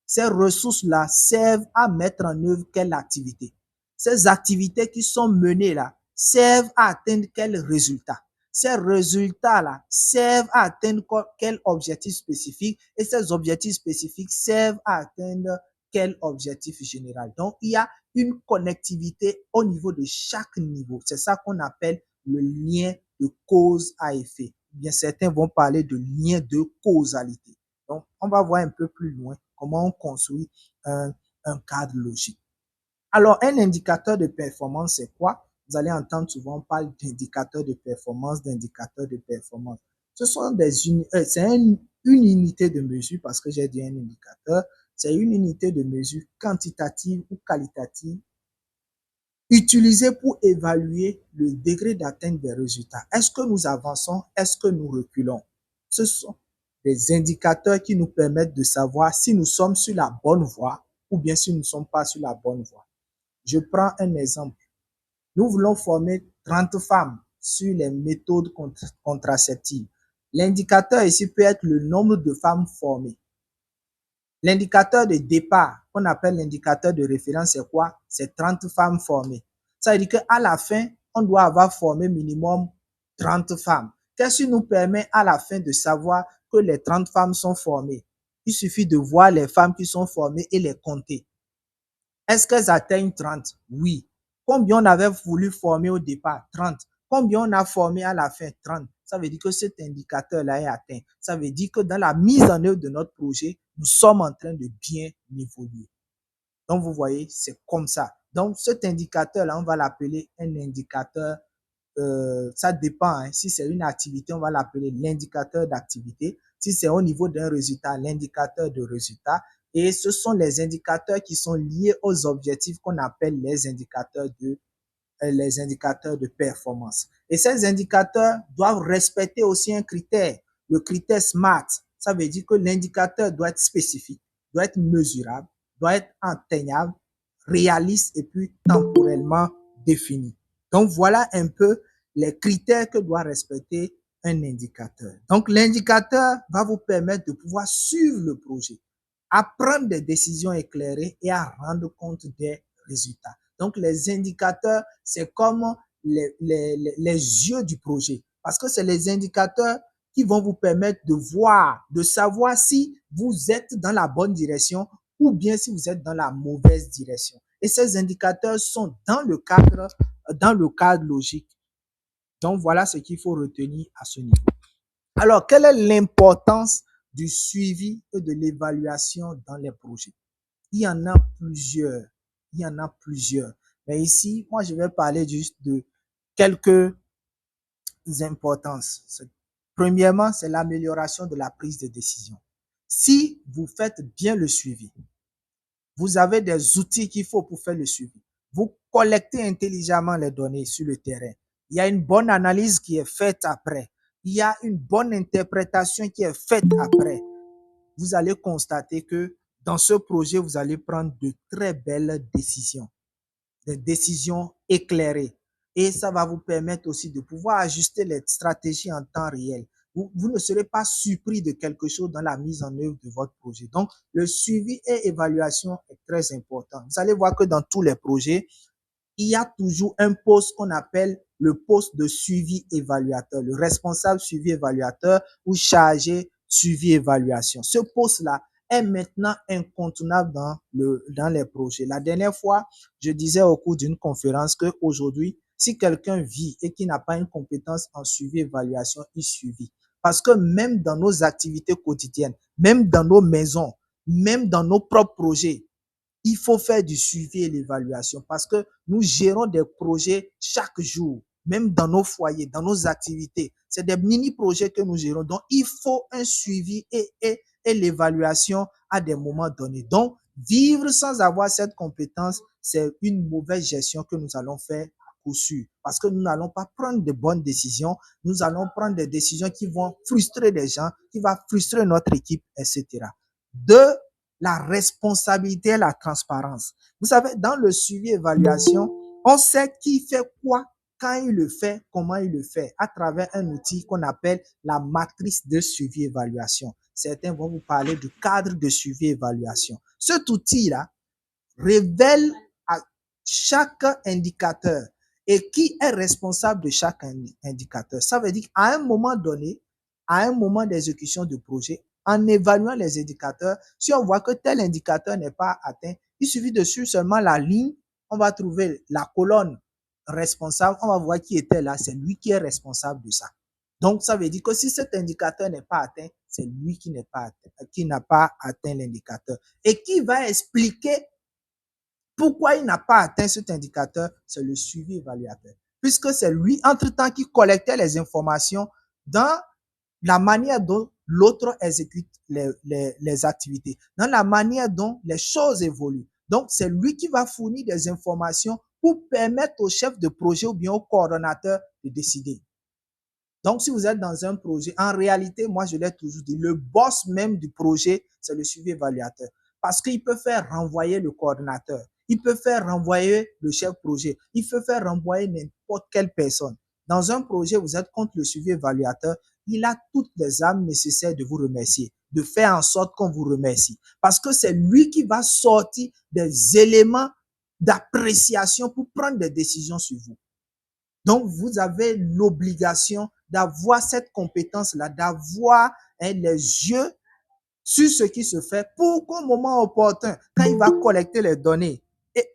Ces ressources-là servent à mettre en œuvre quelle activité? Ces activités qui sont menées là servent à atteindre quel résultat? Ces résultats-là servent à atteindre quel objectif spécifique et ces objectifs spécifiques servent à atteindre quel objectif général. Donc, il y a une connectivité au niveau de chaque niveau. C'est ça qu'on appelle le lien de cause à effet. Bien, certains vont parler de lien de causalité. Donc, on va voir un peu plus loin comment on construit un cadre logique. Alors, un indicateur de performance, c'est quoi? Vous allez entendre souvent, on parle d'indicateur de performance, d'indicateur de performance. Ce sont c'est une unité de mesure, parce que j'ai dit un indicateur, c'est une unité de mesure quantitative ou qualitative utilisée pour évaluer le degré d'atteinte des résultats. Est-ce que nous avançons? Est-ce que nous reculons? Ce sont des indicateurs qui nous permettent de savoir si nous sommes sur la bonne voie ou bien si nous ne sommes pas sur la bonne voie. Je prends un exemple. Nous voulons former 30 femmes sur les méthodes contraceptives. L'indicateur ici peut être le nombre de femmes formées. L'indicateur de départ, qu'on appelle l'indicateur de référence, c'est quoi? C'est 30 femmes formées. Ça veut dire qu'à la fin, on doit avoir formé minimum 30 femmes. Qu'est-ce qui nous permet à la fin de savoir que les 30 femmes sont formées? Il suffit de voir les femmes qui sont formées et les compter. Est-ce qu'elles atteignent 30? Oui. Combien on avait voulu former au départ? 30. Combien on a formé à la fin? 30. Ça veut dire que cet indicateur-là est atteint. Ça veut dire que dans la mise en œuvre de notre projet, nous sommes en train de bien évoluer. Donc, vous voyez, c'est comme ça. Donc, cet indicateur-là, on va l'appeler un indicateur. Ça dépend. Hein. Si c'est une activité, on va l'appeler l'indicateur d'activité. Si c'est au niveau d'un résultat, l'indicateur de résultat. Et ce sont les indicateurs qui sont liés aux objectifs qu'on appelle les indicateurs de performance. Et ces indicateurs doivent respecter aussi un critère, le critère SMART. Ça veut dire que l'indicateur doit être spécifique, doit être mesurable, doit être atteignable, réaliste et puis temporellement défini. Donc, voilà un peu les critères que doit respecter un indicateur. Donc, l'indicateur va vous permettre de pouvoir suivre le projet, à prendre des décisions éclairées et à rendre compte des résultats. Donc, les indicateurs, c'est comme les yeux du projet, parce que c'est les indicateurs qui vont vous permettre de voir, de savoir si vous êtes dans la bonne direction ou bien si vous êtes dans la mauvaise direction. Et ces indicateurs sont dans le cadre logique. Donc, voilà ce qu'il faut retenir à ce niveau. Alors, quelle est l'importance du suivi et de l'évaluation dans les projets? Il y en a plusieurs. Mais ici, moi, je vais parler juste de quelques importances. Premièrement, c'est l'amélioration de la prise de décision. Si vous faites bien le suivi, vous avez des outils qu'il faut pour faire le suivi. Vous collectez intelligemment les données sur le terrain. Il y a une bonne analyse qui est faite après. Il y a une bonne interprétation qui est faite après. Vous allez constater que dans ce projet, vous allez prendre de très belles décisions, des décisions éclairées. Et ça va vous permettre aussi de pouvoir ajuster les stratégies en temps réel. Vous ne serez pas surpris de quelque chose dans la mise en œuvre de votre projet. Donc, le suivi et évaluation est très important. Vous allez voir que dans tous les projets, il y a toujours un poste qu'on appelle le poste de suivi évaluateur, le responsable suivi évaluateur ou chargé suivi évaluation. Ce poste-là est maintenant incontournable dans les projets. La dernière fois, je disais au cours d'une conférence qu'aujourd'hui, si quelqu'un vit et qui n'a pas une compétence en suivi évaluation, il suivi. Parce que même dans nos activités quotidiennes, même dans nos maisons, même dans nos propres projets, il faut faire du suivi et l'évaluation parce que nous gérons des projets chaque jour, même dans nos foyers, dans nos activités. C'est des mini-projets que nous gérons. Donc, il faut un suivi et l'évaluation à des moments donnés. Donc, vivre sans avoir cette compétence, c'est une mauvaise gestion que nous allons faire à coup sûr. Parce que nous n'allons pas prendre de bonnes décisions. Nous allons prendre des décisions qui vont frustrer les gens, qui vont frustrer notre équipe, etc. Deux, la responsabilité et la transparence. Vous savez, dans le suivi-évaluation, on sait qui fait quoi, quand il le fait, comment il le fait, à travers un outil qu'on appelle la matrice de suivi-évaluation. Certains vont vous parler du cadre de suivi-évaluation. Cet outil-là révèle à chaque indicateur et qui est responsable de chaque indicateur. Ça veut dire qu'à un moment donné, à un moment d'exécution du projet, en évaluant les indicateurs, si on voit que tel indicateur n'est pas atteint, il suffit de suivre seulement la ligne, on va trouver la colonne responsable, on va voir qui était là, c'est lui qui est responsable de ça. Donc, ça veut dire que si cet indicateur n'est pas atteint, c'est lui qui n'a pas atteint l'indicateur. Et qui va expliquer pourquoi il n'a pas atteint cet indicateur? C'est le suivi évaluateur. Puisque c'est lui, entre-temps, qui collectait les informations dans la manière dont l'autre exécute les activités, dans la manière dont les choses évoluent. Donc, c'est lui qui va fournir des informations pour permettre au chef de projet ou bien au coordonnateur de décider. Donc, si vous êtes dans un projet, en réalité, moi, je l'ai toujours dit, le boss même du projet, c'est le suivi évaluateur. Parce qu'il peut faire renvoyer le coordonnateur. Il peut faire renvoyer le chef projet. Il peut faire renvoyer n'importe quelle personne. Dans un projet, vous êtes contre le suivi évaluateur. Il a toutes les armes nécessaires de vous remercier, de faire en sorte qu'on vous remercie. Parce que c'est lui qui va sortir des éléments d'appréciation pour prendre des décisions sur vous. Donc, vous avez l'obligation d'avoir cette compétence-là, d'avoir les yeux sur ce qui se fait pour qu'au moment opportun, quand il va collecter les données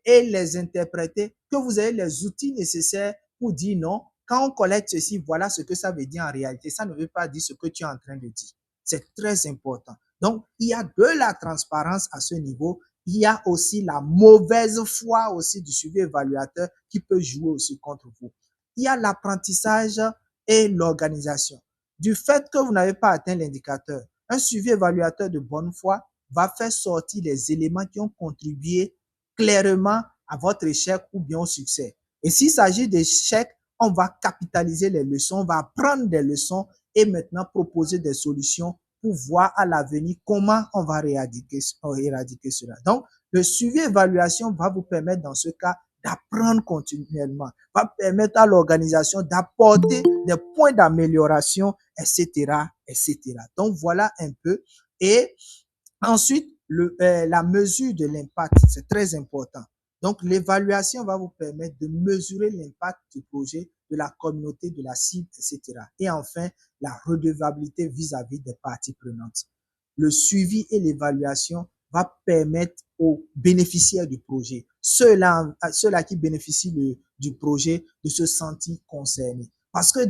et les interpréter, que vous ayez les outils nécessaires pour dire non, quand on collecte ceci, voilà ce que ça veut dire en réalité. Ça ne veut pas dire ce que tu es en train de dire. C'est très important. Donc, il y a de la transparence à ce niveau. Il y a aussi la mauvaise foi aussi du suivi évaluateur qui peut jouer aussi contre vous. Il y a l'apprentissage et l'organisation. Du fait que vous n'avez pas atteint l'indicateur, un suivi évaluateur de bonne foi va faire sortir les éléments qui ont contribué clairement à votre échec ou bien au succès. Et s'il s'agit d'échecs, on va capitaliser les leçons, on va apprendre des leçons et maintenant proposer des solutions pour voir à l'avenir comment on va éradiquer cela. Donc, le suivi évaluation va vous permettre dans ce cas d'apprendre continuellement, va permettre à l'organisation d'apporter des points d'amélioration, etc., etc. Donc, voilà un peu. Et ensuite, la mesure de l'impact, c'est très important. Donc, l'évaluation va vous permettre de mesurer l'impact du projet, de la communauté, de la cible, etc. Et enfin, la redevabilité vis-à-vis des parties prenantes. Le suivi et l'évaluation va permettre aux bénéficiaires du projet, ceux-là qui bénéficient du projet, de se sentir concernés. Parce que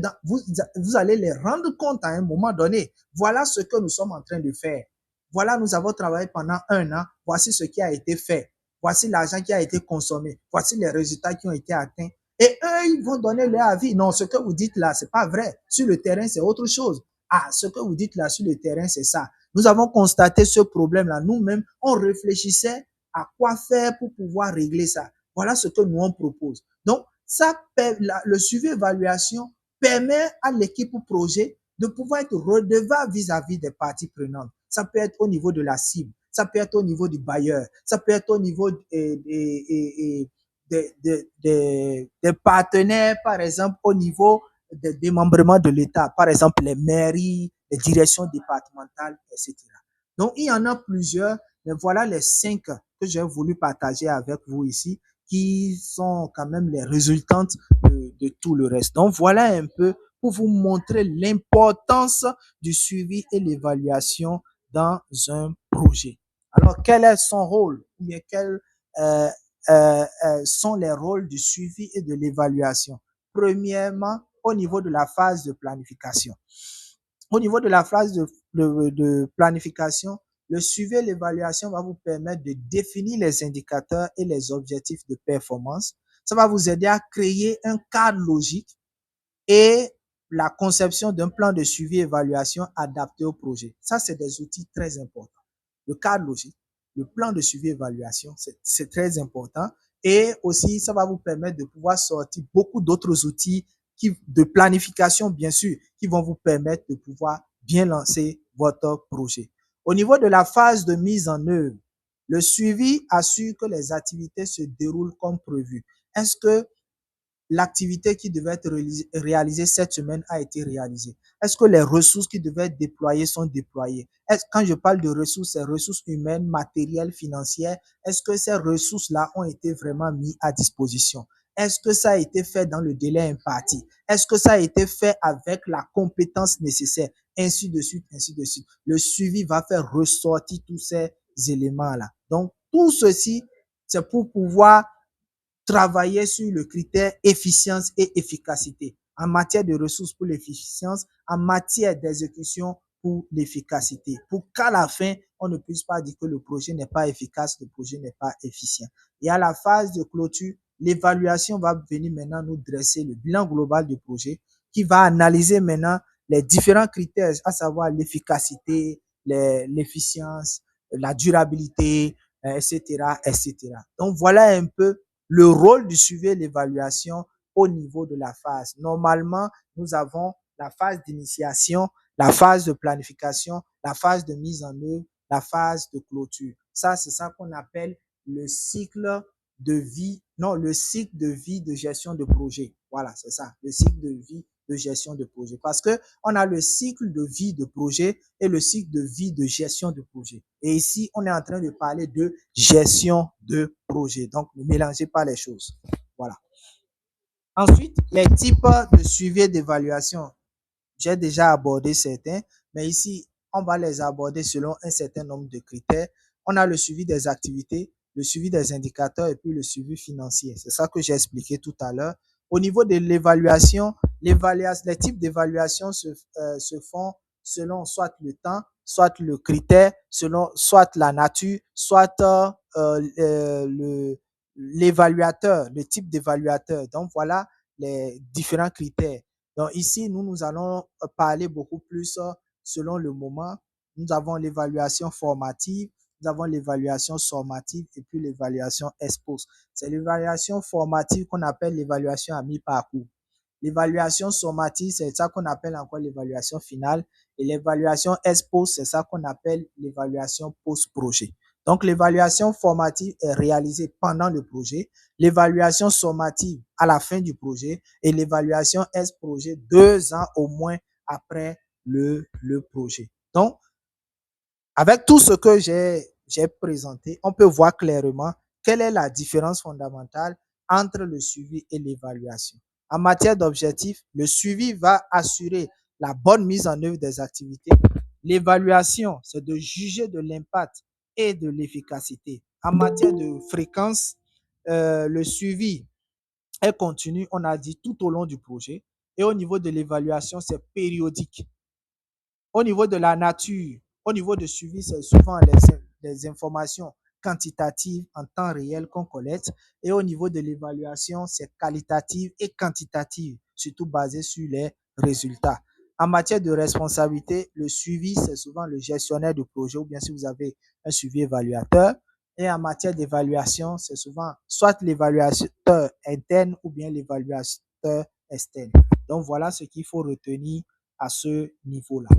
vous allez les rendre compte à un moment donné. Voilà ce que nous sommes en train de faire. Voilà, nous avons travaillé pendant 1 an. Voici ce qui a été fait. voici l'argent qui a été consommé, voici les résultats qui ont été atteints. Et eux, ils vont donner leur avis. Non, ce que vous dites là, c'est pas vrai. Sur le terrain, c'est autre chose. Ah, ce que vous dites là sur le terrain, c'est ça. Nous avons constaté ce problème-là. Nous-mêmes, on réfléchissait à quoi faire pour pouvoir régler ça. Voilà ce que nous on propose. Donc, ça, le suivi évaluation permet à l'équipe projet de pouvoir être redevable vis-à-vis des parties prenantes. Ça peut être au niveau de la cible, ça peut être au niveau du bailleur, ça peut être au niveau des partenaires, par exemple, au niveau des démembrements de l'État, par exemple les mairies, les directions départementales, etc. Donc, il y en a plusieurs, mais voilà les 5 que j'ai voulu partager avec vous ici, qui sont quand même les résultantes de tout le reste. Donc, voilà un peu pour vous montrer l'importance du suivi et l'évaluation dans un projet. Alors, quel est son rôle? Ou bien quels sont les rôles du suivi et de l'évaluation? Premièrement, au niveau de la phase de planification. Au niveau de la phase de planification, le suivi et l'évaluation va vous permettre de définir les indicateurs et les objectifs de performance. Ça va vous aider à créer un cadre logique et la conception d'un plan de suivi et évaluation adapté au projet. Ça, c'est des outils très importants. Le cadre logique, le plan de suivi et évaluation, c'est très important. Et aussi, ça va vous permettre de pouvoir sortir beaucoup d'autres outils de planification, bien sûr, qui vont vous permettre de pouvoir bien lancer votre projet. Au niveau de la phase de mise en œuvre, le suivi assure que les activités se déroulent comme prévu. Est-ce que l'activité qui devait être réalisée cette semaine a été réalisée? Est-ce que les ressources qui devaient être déployées sont déployées? Quand je parle de ressources, c'est ressources humaines, matérielles, financières. Est-ce que ces ressources-là ont été vraiment mises à disposition? Est-ce que ça a été fait dans le délai imparti? Est-ce que ça a été fait avec la compétence nécessaire? Ainsi de suite, ainsi de suite. Le suivi va faire ressortir tous ces éléments-là. Donc, tout ceci, c'est pour pouvoir travailler sur le critère efficience et efficacité. En matière de ressources pour l'efficience, en matière d'exécution pour l'efficacité. Pour qu'à la fin, on ne puisse pas dire que le projet n'est pas efficace, le projet n'est pas efficient. Et à la phase de clôture, l'évaluation va venir maintenant nous dresser le bilan global du projet qui va analyser maintenant les différents critères, à savoir l'efficacité, l'efficience, la durabilité, etc., etc. Donc, voilà un peu le rôle du suivi et l'évaluation au niveau de la phase. Normalement, nous avons la phase d'initiation, la phase de planification, la phase de mise en œuvre, la phase de clôture. Ça, c'est ça qu'on appelle le cycle de vie, non, le cycle de vie de gestion de projet. Voilà, c'est ça, le cycle de vie de gestion de projet. Parce que on a le cycle de vie de projet et le cycle de vie de gestion de projet. Et ici, on est en train de parler de gestion de projet. Donc, ne mélangez pas les choses. Voilà. Ensuite, les types de suivi et d'évaluation. J'ai déjà abordé certains, mais ici, on va les aborder selon un certain nombre de critères. On a le suivi des activités, le suivi des indicateurs et puis le suivi financier. C'est ça que j'ai expliqué tout à l'heure. Au niveau de l'évaluation, les types d'évaluation se font selon soit le temps, soit le critère, selon soit la nature, soit l'évaluateur, le type d'évaluateur. Donc, voilà les différents critères. Donc, ici, nous allons parler beaucoup plus selon le moment. Nous avons l'évaluation formative, nous avons l'évaluation sommative et puis l'évaluation ex-post. C'est l'évaluation formative qu'on appelle l'évaluation à mi-parcours. L'évaluation sommative, c'est ça qu'on appelle encore l'évaluation finale. Et l'évaluation ex-post, c'est ça qu'on appelle l'évaluation post-projet. Donc, l'évaluation formative est réalisée pendant le projet, l'évaluation sommative à la fin du projet et l'évaluation ex-projet 2 ans au moins après le projet. Donc, avec tout ce que j'ai présenté, on peut voir clairement quelle est la différence fondamentale entre le suivi et l'évaluation. En matière d'objectifs, le suivi va assurer la bonne mise en œuvre des activités. L'évaluation, c'est de juger de l'impact et de l'efficacité. En matière de fréquence, le suivi est continu, on a dit, tout au long du projet. Et au niveau de l'évaluation, c'est périodique. Au niveau de la nature, au niveau de suivi, c'est souvent les informations quantitative en temps réel qu'on collecte. Et au niveau de l'évaluation, c'est qualitative et quantitative, surtout basé sur les résultats. En matière de responsabilité, le suivi, c'est souvent le gestionnaire de projet ou bien si vous avez un suivi évaluateur. Et en matière d'évaluation, c'est souvent soit l'évaluateur interne ou bien l'évaluateur externe. Donc, voilà ce qu'il faut retenir à ce niveau-là,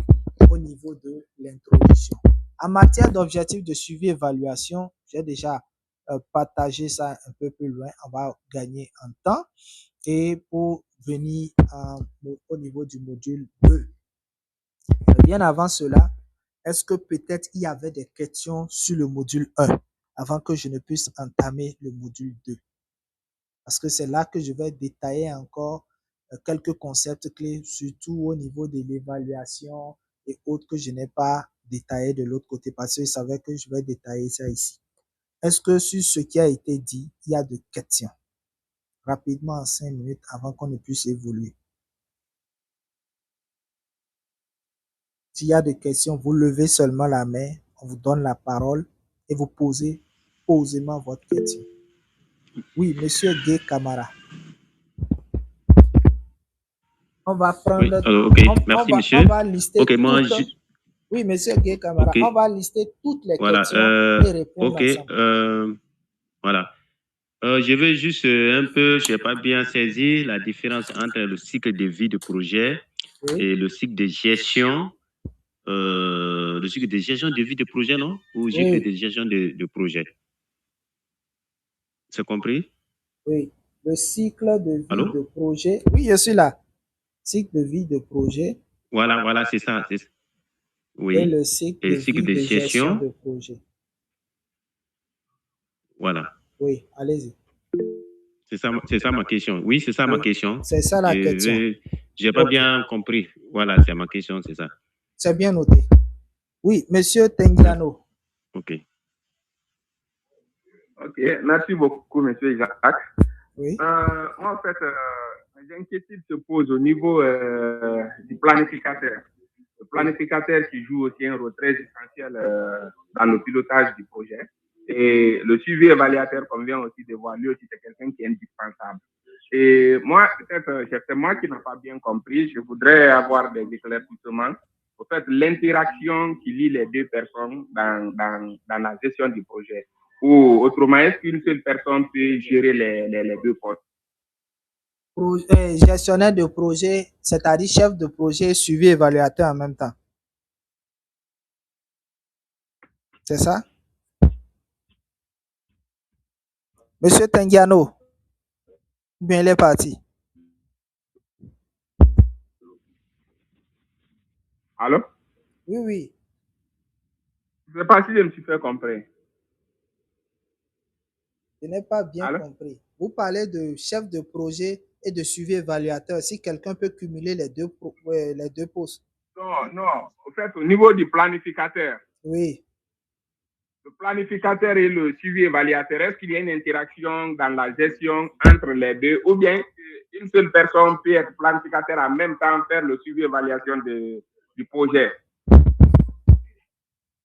au niveau de l'introduction. En matière d'objectifs de suivi-évaluation, j'ai déjà partagé ça un peu plus loin. On va gagner en temps. Et pour venir au niveau du module 2. Bien avant cela, est-ce que peut-être il y avait des questions sur le module 1 avant que je ne puisse entamer le module 2? Parce que c'est là que je vais détailler encore quelques concepts clés, surtout au niveau de l'évaluation et autres que je n'ai pas détaillé de l'autre côté parce que je savais que je vais détailler ça ici. Est-ce que sur ce qui a été dit, il y a de questions? Rapidement en 5 minutes avant qu'on ne puisse évoluer. S'il y a des questions, vous levez seulement la main, on vous donne la parole et vous posez posément votre question. Oui, monsieur Gay Camara. On va prendre. Oui, ok, merci, monsieur. On va lister moi, Oui, monsieur Gay Camara, on va lister toutes les questions et répondre ensemble. Voilà. Je veux juste un peu, je n'ai pas bien saisi la différence entre le cycle de vie de projet et le cycle de gestion. Le cycle de gestion de vie de projet, non? Ou cycle de gestion de projet? C'est compris? Oui. Le cycle de vie de projet. Oui, je suis là. Cycle de vie de projet. Voilà, c'est ça. Oui. Et le cycle de gestion de projet. Voilà. Oui, allez-y. C'est ça ma question. Oui, c'est ça ma question. C'est ça la question. Je n'ai pas bien compris. Voilà, c'est ma question, c'est ça. C'est bien noté. Oui, monsieur Tengiano. Ok. Ok, merci beaucoup, monsieur Jacques. Oui. En fait, les inquiétudes se posent au niveau du planificateur. Le planificateur qui joue aussi un rôle très essentiel dans le pilotage du projet. Et le suivi évaluateur, comme vient aussi de voir, lui aussi, c'est quelqu'un qui est indispensable. Et moi, peut-être, c'est moi qui n'ai pas bien compris, je voudrais avoir des éclaircissements. En fait, l'interaction qui lie les deux personnes dans la gestion du projet. Ou autrement, est-ce qu'une seule personne peut gérer les deux postes? Gestionnaire de projet, c'est-à-dire chef de projet, suivi évaluateur en même temps. C'est ça? Monsieur Tengiano, bien il est parti. Allô? Oui. Je ne sais pas si je me suis fait comprendre. Je n'ai pas bien compris. Vous parlez de chef de projet et de suivi évaluateur. Si quelqu'un peut cumuler les deux postes. Non. En fait, au niveau du planificateur. Oui. Le planificateur et le suivi évaluateur, est-ce qu'il y a une interaction dans la gestion entre les deux ou bien une seule personne peut être planificateur en même temps faire le suivi évaluation du projet?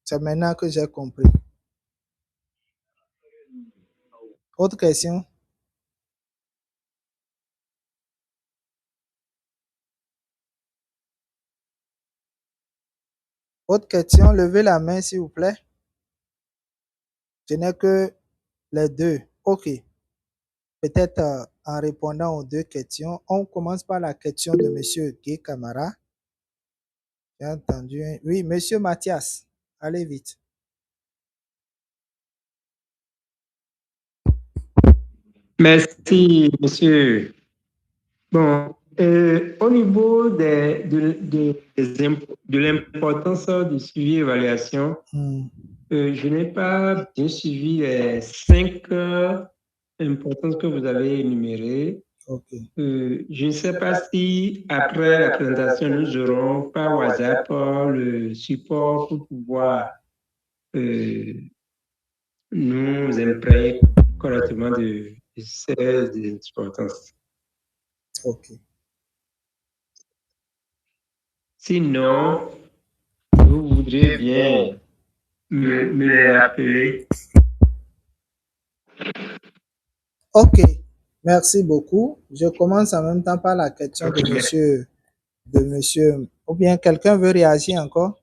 C'est maintenant que j'ai compris. Autre question? Autre question? Levez la main, s'il vous plaît. Je n'ai que les deux. OK. Peut-être en répondant aux deux questions, on commence par la question de monsieur Gay Camara. J'ai entendu. Oui, monsieur Mathias, allez vite. Merci, monsieur. Bon, au niveau de l'importance du suivi évaluation, je n'ai pas bien suivi les 5 importances que vous avez énumérées. Okay. Je ne sais pas si après la présentation, nous aurons par WhatsApp le support pour pouvoir nous imprégner correctement de ces importances. Ok. Sinon, vous voudrez bien me les rappeler. Ok, merci beaucoup. Je commence en même temps par la question de monsieur, ou bien quelqu'un veut réagir encore?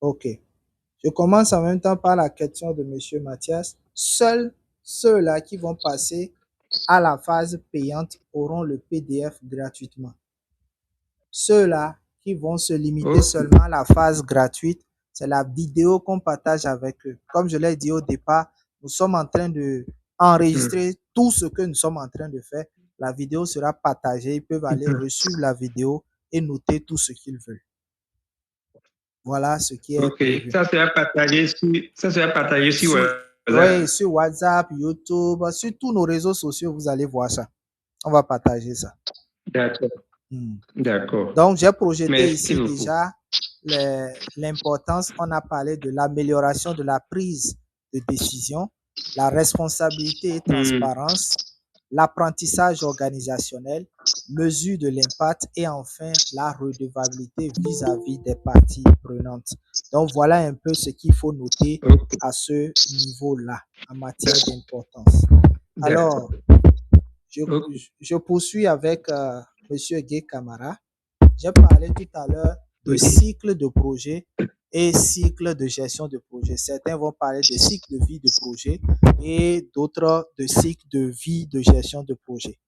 Ok. Je commence en même temps par la question de monsieur Mathias. Seuls ceux-là qui vont passer à la phase payante auront le PDF gratuitement. Ceux-là qui vont se limiter seulement à la phase gratuite, c'est la vidéo qu'on partage avec eux. Comme je l'ai dit au départ, nous sommes en train de enregistrer tout ce que nous sommes en train de faire. La vidéo sera partagée. Ils peuvent aller suivre la vidéo et noter tout ce qu'ils veulent. Voilà ce qui est prévu. Ça sera partagé sur WhatsApp. Oui, sur WhatsApp, YouTube, sur tous nos réseaux sociaux, vous allez voir ça. On va partager ça. D'accord. D'accord. Donc, j'ai projeté Merci ici beaucoup. déjà l'importance. On a parlé de l'amélioration de la prise de décision, la responsabilité et transparence, l'apprentissage organisationnel, mesure de l'impact et enfin la redevabilité vis-à-vis des parties prenantes. Donc, voilà un peu ce qu'il faut noter à ce niveau-là en matière d'importance. Alors, je poursuis avec M. Guy Camara. J'ai parlé tout à l'heure de cycle de projet et cycle de gestion de projet. Certains vont parler de cycle de vie de projet et d'autres de cycle de vie de gestion de projet.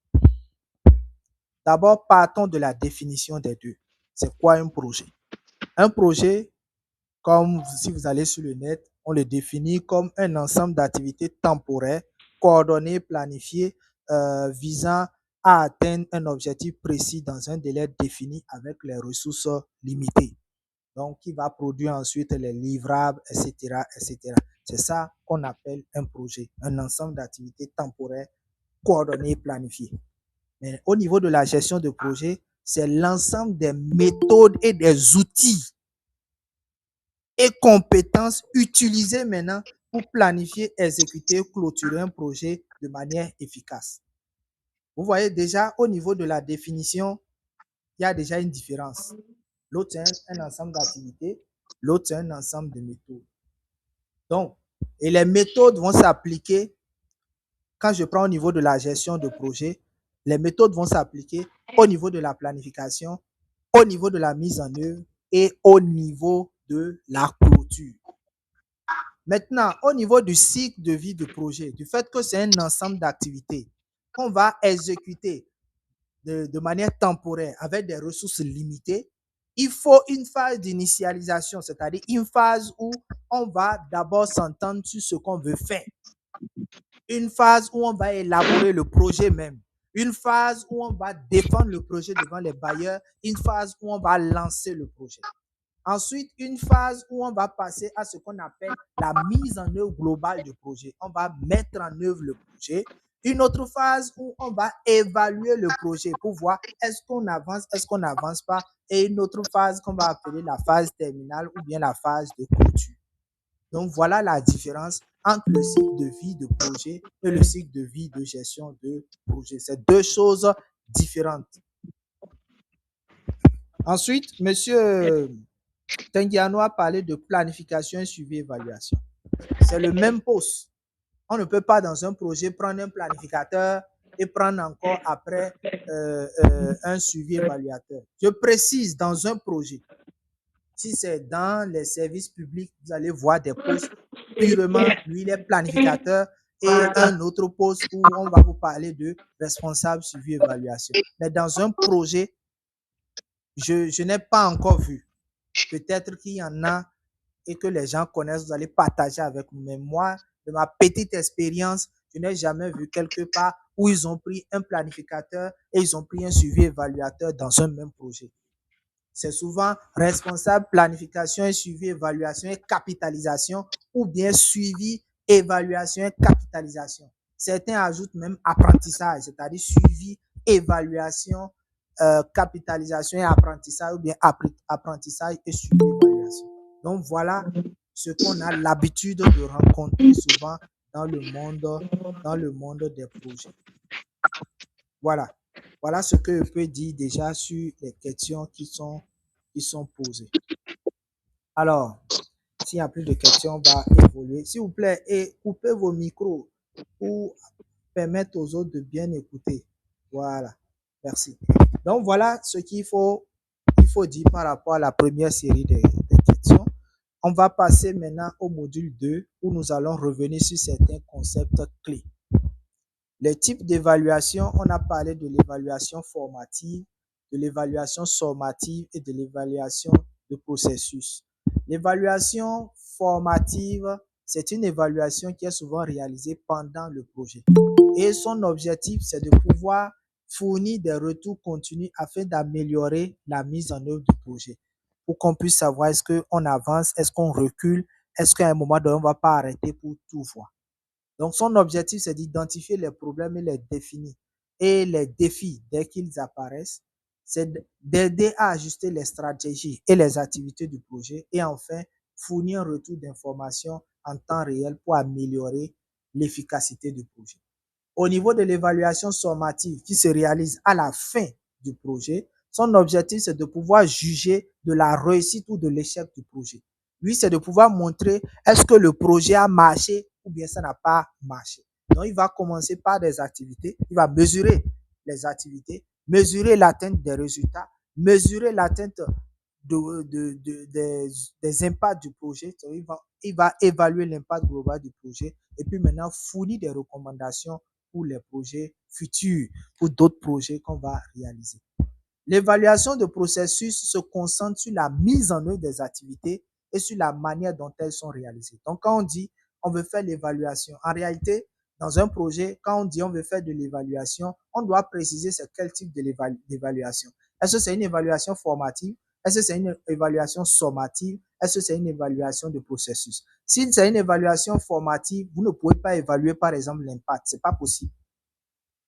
D'abord, partons de la définition des deux. C'est quoi un projet? Un projet, comme si vous allez sur le net, on le définit comme un ensemble d'activités temporaires, coordonnées, planifiées, visant à atteindre un objectif précis dans un délai défini avec les ressources limitées. Donc, qui va produire ensuite les livrables, etc., etc. C'est ça qu'on appelle un projet, un ensemble d'activités temporaires, coordonnées, planifiées. Mais au niveau de la gestion de projet, c'est l'ensemble des méthodes et des outils et compétences utilisées maintenant pour planifier, exécuter, clôturer un projet de manière efficace. Vous voyez déjà au niveau de la définition, il y a déjà une différence. L'autre, c'est un ensemble d'activités, l'autre, c'est un ensemble de méthodes. Donc, et les méthodes vont s'appliquer, quand je prends au niveau de la gestion de projet, les méthodes vont s'appliquer au niveau de la planification, au niveau de la mise en œuvre et au niveau de la clôture. Maintenant, au niveau du cycle de vie du projet, du fait que c'est un ensemble d'activités qu'on va exécuter de manière temporaire avec des ressources limitées, il faut une phase d'initialisation, c'est-à-dire une phase où on va d'abord s'entendre sur ce qu'on veut faire. Une phase où on va élaborer le projet même. Une phase où on va défendre le projet devant les bailleurs. Une phase où on va lancer le projet. Ensuite, une phase où on va passer à ce qu'on appelle la mise en œuvre globale du projet. On va mettre en œuvre le projet. Une autre phase où on va évaluer le projet pour voir est-ce qu'on avance, est-ce qu'on n'avance pas. Et une autre phase qu'on va appeler la phase terminale ou bien la phase de clôture. Donc, voilà la différence entre le cycle de vie de projet et le cycle de vie de gestion de projet. C'est deux choses différentes. Ensuite, monsieur Tengiano a parlé de planification, suivi, évaluation. C'est le même poste. On ne peut pas dans un projet prendre un planificateur et prendre encore après un suivi évaluateur. Je précise, dans un projet, si c'est dans les services publics, vous allez voir des postes purement, lui, il est planificateur et un autre poste où on va vous parler de responsable suivi évaluation. Mais dans un projet, je n'ai pas encore vu. Peut-être qu'il y en a et que les gens connaissent, vous allez partager avec nous. Mais moi, de ma petite expérience, je n'ai jamais vu quelque part où ils ont pris un planificateur et ils ont pris un suivi évaluateur dans un même projet. C'est souvent responsable, planification et suivi, évaluation et capitalisation, ou bien suivi, évaluation et capitalisation. Certains ajoutent même apprentissage, c'est-à-dire suivi, évaluation, capitalisation et apprentissage, ou bien apprentissage et suivi, évaluation. Donc, voilà ce qu'on a l'habitude de rencontrer souvent dans le monde des projets. Voilà. Voilà ce que je peux dire déjà sur les questions qui sont posées. Alors, s'il n'y a plus de questions, on va évoluer. S'il vous plaît, et coupez vos micros. pour permettre aux autres de bien écouter. Voilà. Merci. Donc, voilà ce qu'il faut dire par rapport à la première série des questions. On va passer maintenant au module 2 où nous allons revenir sur certains concepts clés. Les types d'évaluation, on a parlé de l'évaluation formative, de l'évaluation sommative et de l'évaluation de processus. L'évaluation formative, c'est une évaluation qui est souvent réalisée pendant le projet. Et son objectif, c'est de pouvoir fournir des retours continus afin d'améliorer la mise en œuvre du projet. Pour qu'on puisse savoir est-ce qu'on avance, est-ce qu'on recule, est-ce qu'à un moment donné, on ne va pas arrêter pour tout voir. Donc, son objectif, c'est d'identifier les problèmes et les définir. Et les défis, dès qu'ils apparaissent, c'est d'aider à ajuster les stratégies et les activités du projet et enfin, fournir un retour d'information en temps réel pour améliorer l'efficacité du projet. Au niveau de l'évaluation sommative qui se réalise à la fin du projet, son objectif, c'est de pouvoir juger de la réussite ou de l'échec du projet. Lui, c'est de pouvoir montrer est-ce que le projet a marché ou bien ça n'a pas marché. Donc, il va commencer par des activités, il va mesurer les activités, mesurer l'atteinte des résultats, mesurer l'atteinte des impacts du projet. Il va évaluer l'impact global du projet et puis maintenant fournir des recommandations pour les projets futurs, pour d'autres projets qu'on va réaliser. L'évaluation de processus se concentre sur la mise en œuvre des activités et sur la manière dont elles sont réalisées. Donc, quand on dit on veut faire l'évaluation, en réalité, dans un projet, quand on dit on veut faire de l'évaluation, on doit préciser c'est quel type d'évaluation. Est-ce que c'est une évaluation formative? Est-ce que c'est une évaluation sommative? Est-ce que c'est une évaluation de processus? Si c'est une évaluation formative, vous ne pouvez pas évaluer, par exemple, l'impact. Ce n'est pas possible.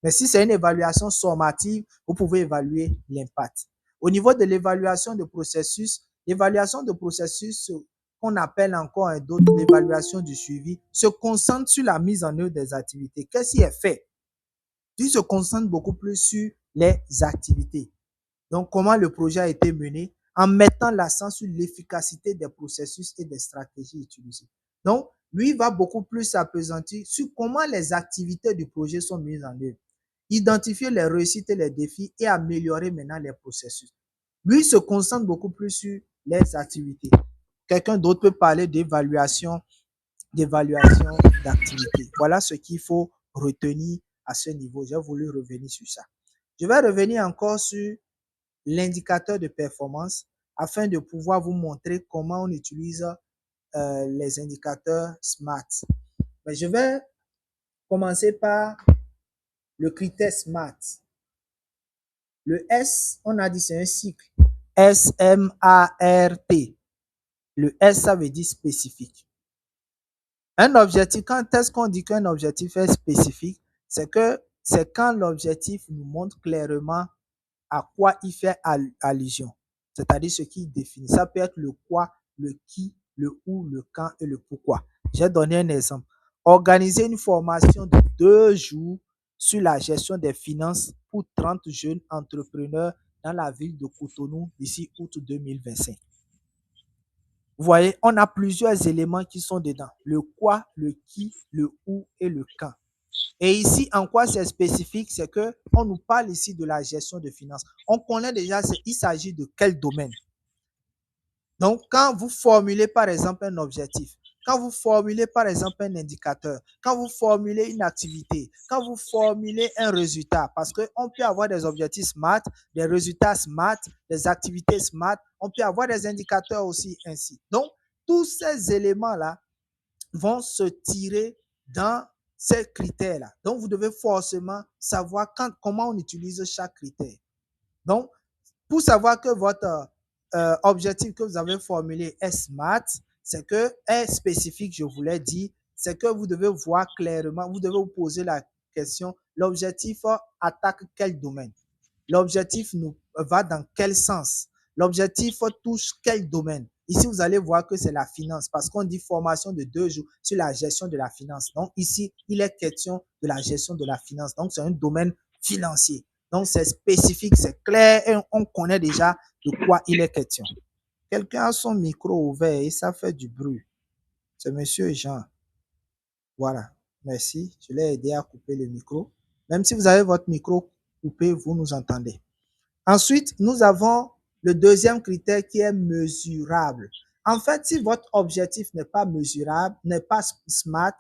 Mais si c'est une évaluation sommative, vous pouvez évaluer l'impact. Au niveau de l'évaluation de processus, qu'on appelle encore d'autres l'évaluation du suivi, se concentre sur la mise en œuvre des activités. Qu'est-ce qui est fait? Il se concentre beaucoup plus sur les activités. Donc, comment le projet a été mené en mettant l'accent sur l'efficacité des processus et des stratégies utilisées. Donc, lui va beaucoup plus s'appesantir sur comment les activités du projet sont mises en œuvre. Identifier les réussites et les défis et améliorer maintenant les processus. Lui se concentre beaucoup plus sur les activités. Quelqu'un d'autre peut parler d'évaluation d'activité. Voilà ce qu'il faut retenir à ce niveau. J'ai voulu revenir sur ça. Je vais revenir encore sur l'indicateur de performance afin de pouvoir vous montrer comment on utilise les indicateurs SMART. Mais je vais commencer par le critère SMART. Le S, on a dit c'est un cycle. S-M-A-R-T. Le S, ça veut dire spécifique. Un objectif, quand est-ce qu'on dit qu'un objectif est spécifique? C'est quand l'objectif nous montre clairement à quoi il fait allusion, c'est-à-dire ce qu'il définit. Ça peut être le quoi, le qui, le où, le quand et le pourquoi. J'ai donné un exemple. Organiser une formation de 2 jours sur la gestion des finances pour 30 jeunes entrepreneurs dans la ville de Cotonou d'ici août 2025. Vous voyez, on a plusieurs éléments qui sont dedans. Le quoi, le qui, le où et le quand. Et ici, en quoi c'est spécifique, c'est qu'on nous parle ici de la gestion de finances. On connaît déjà, il s'agit de quel domaine. Donc, quand vous formulez par exemple un objectif, quand vous formulez par exemple un indicateur, quand vous formulez une activité, quand vous formulez un résultat, parce qu'on peut avoir des objectifs SMART, des résultats SMART, des activités SMART, on peut avoir des indicateurs aussi ainsi. Donc, tous ces éléments-là vont se tirer dans ces critères-là. Donc, vous devez forcément savoir comment on utilise chaque critère. Donc, pour savoir que votre objectif que vous avez formulé est SMART, c'est que est spécifique, je vous l'ai dit, c'est que vous devez voir clairement, vous devez vous poser la question, l'objectif attaque quel domaine? L'objectif va dans quel sens? L'objectif touche quel domaine? Ici, vous allez voir que c'est la finance parce qu'on dit formation de 2 jours sur la gestion de la finance. Donc, ici, il est question de la gestion de la finance. Donc, c'est un domaine financier. Donc, c'est spécifique, c'est clair et on connaît déjà de quoi il est question. Quelqu'un a son micro ouvert et ça fait du bruit. C'est Monsieur Jean. Voilà. Merci. Je l'ai aidé à couper le micro. Même si vous avez votre micro coupé, vous nous entendez. Ensuite, nous avons le deuxième critère qui est mesurable. En fait, si votre objectif n'est pas mesurable, n'est pas SMART,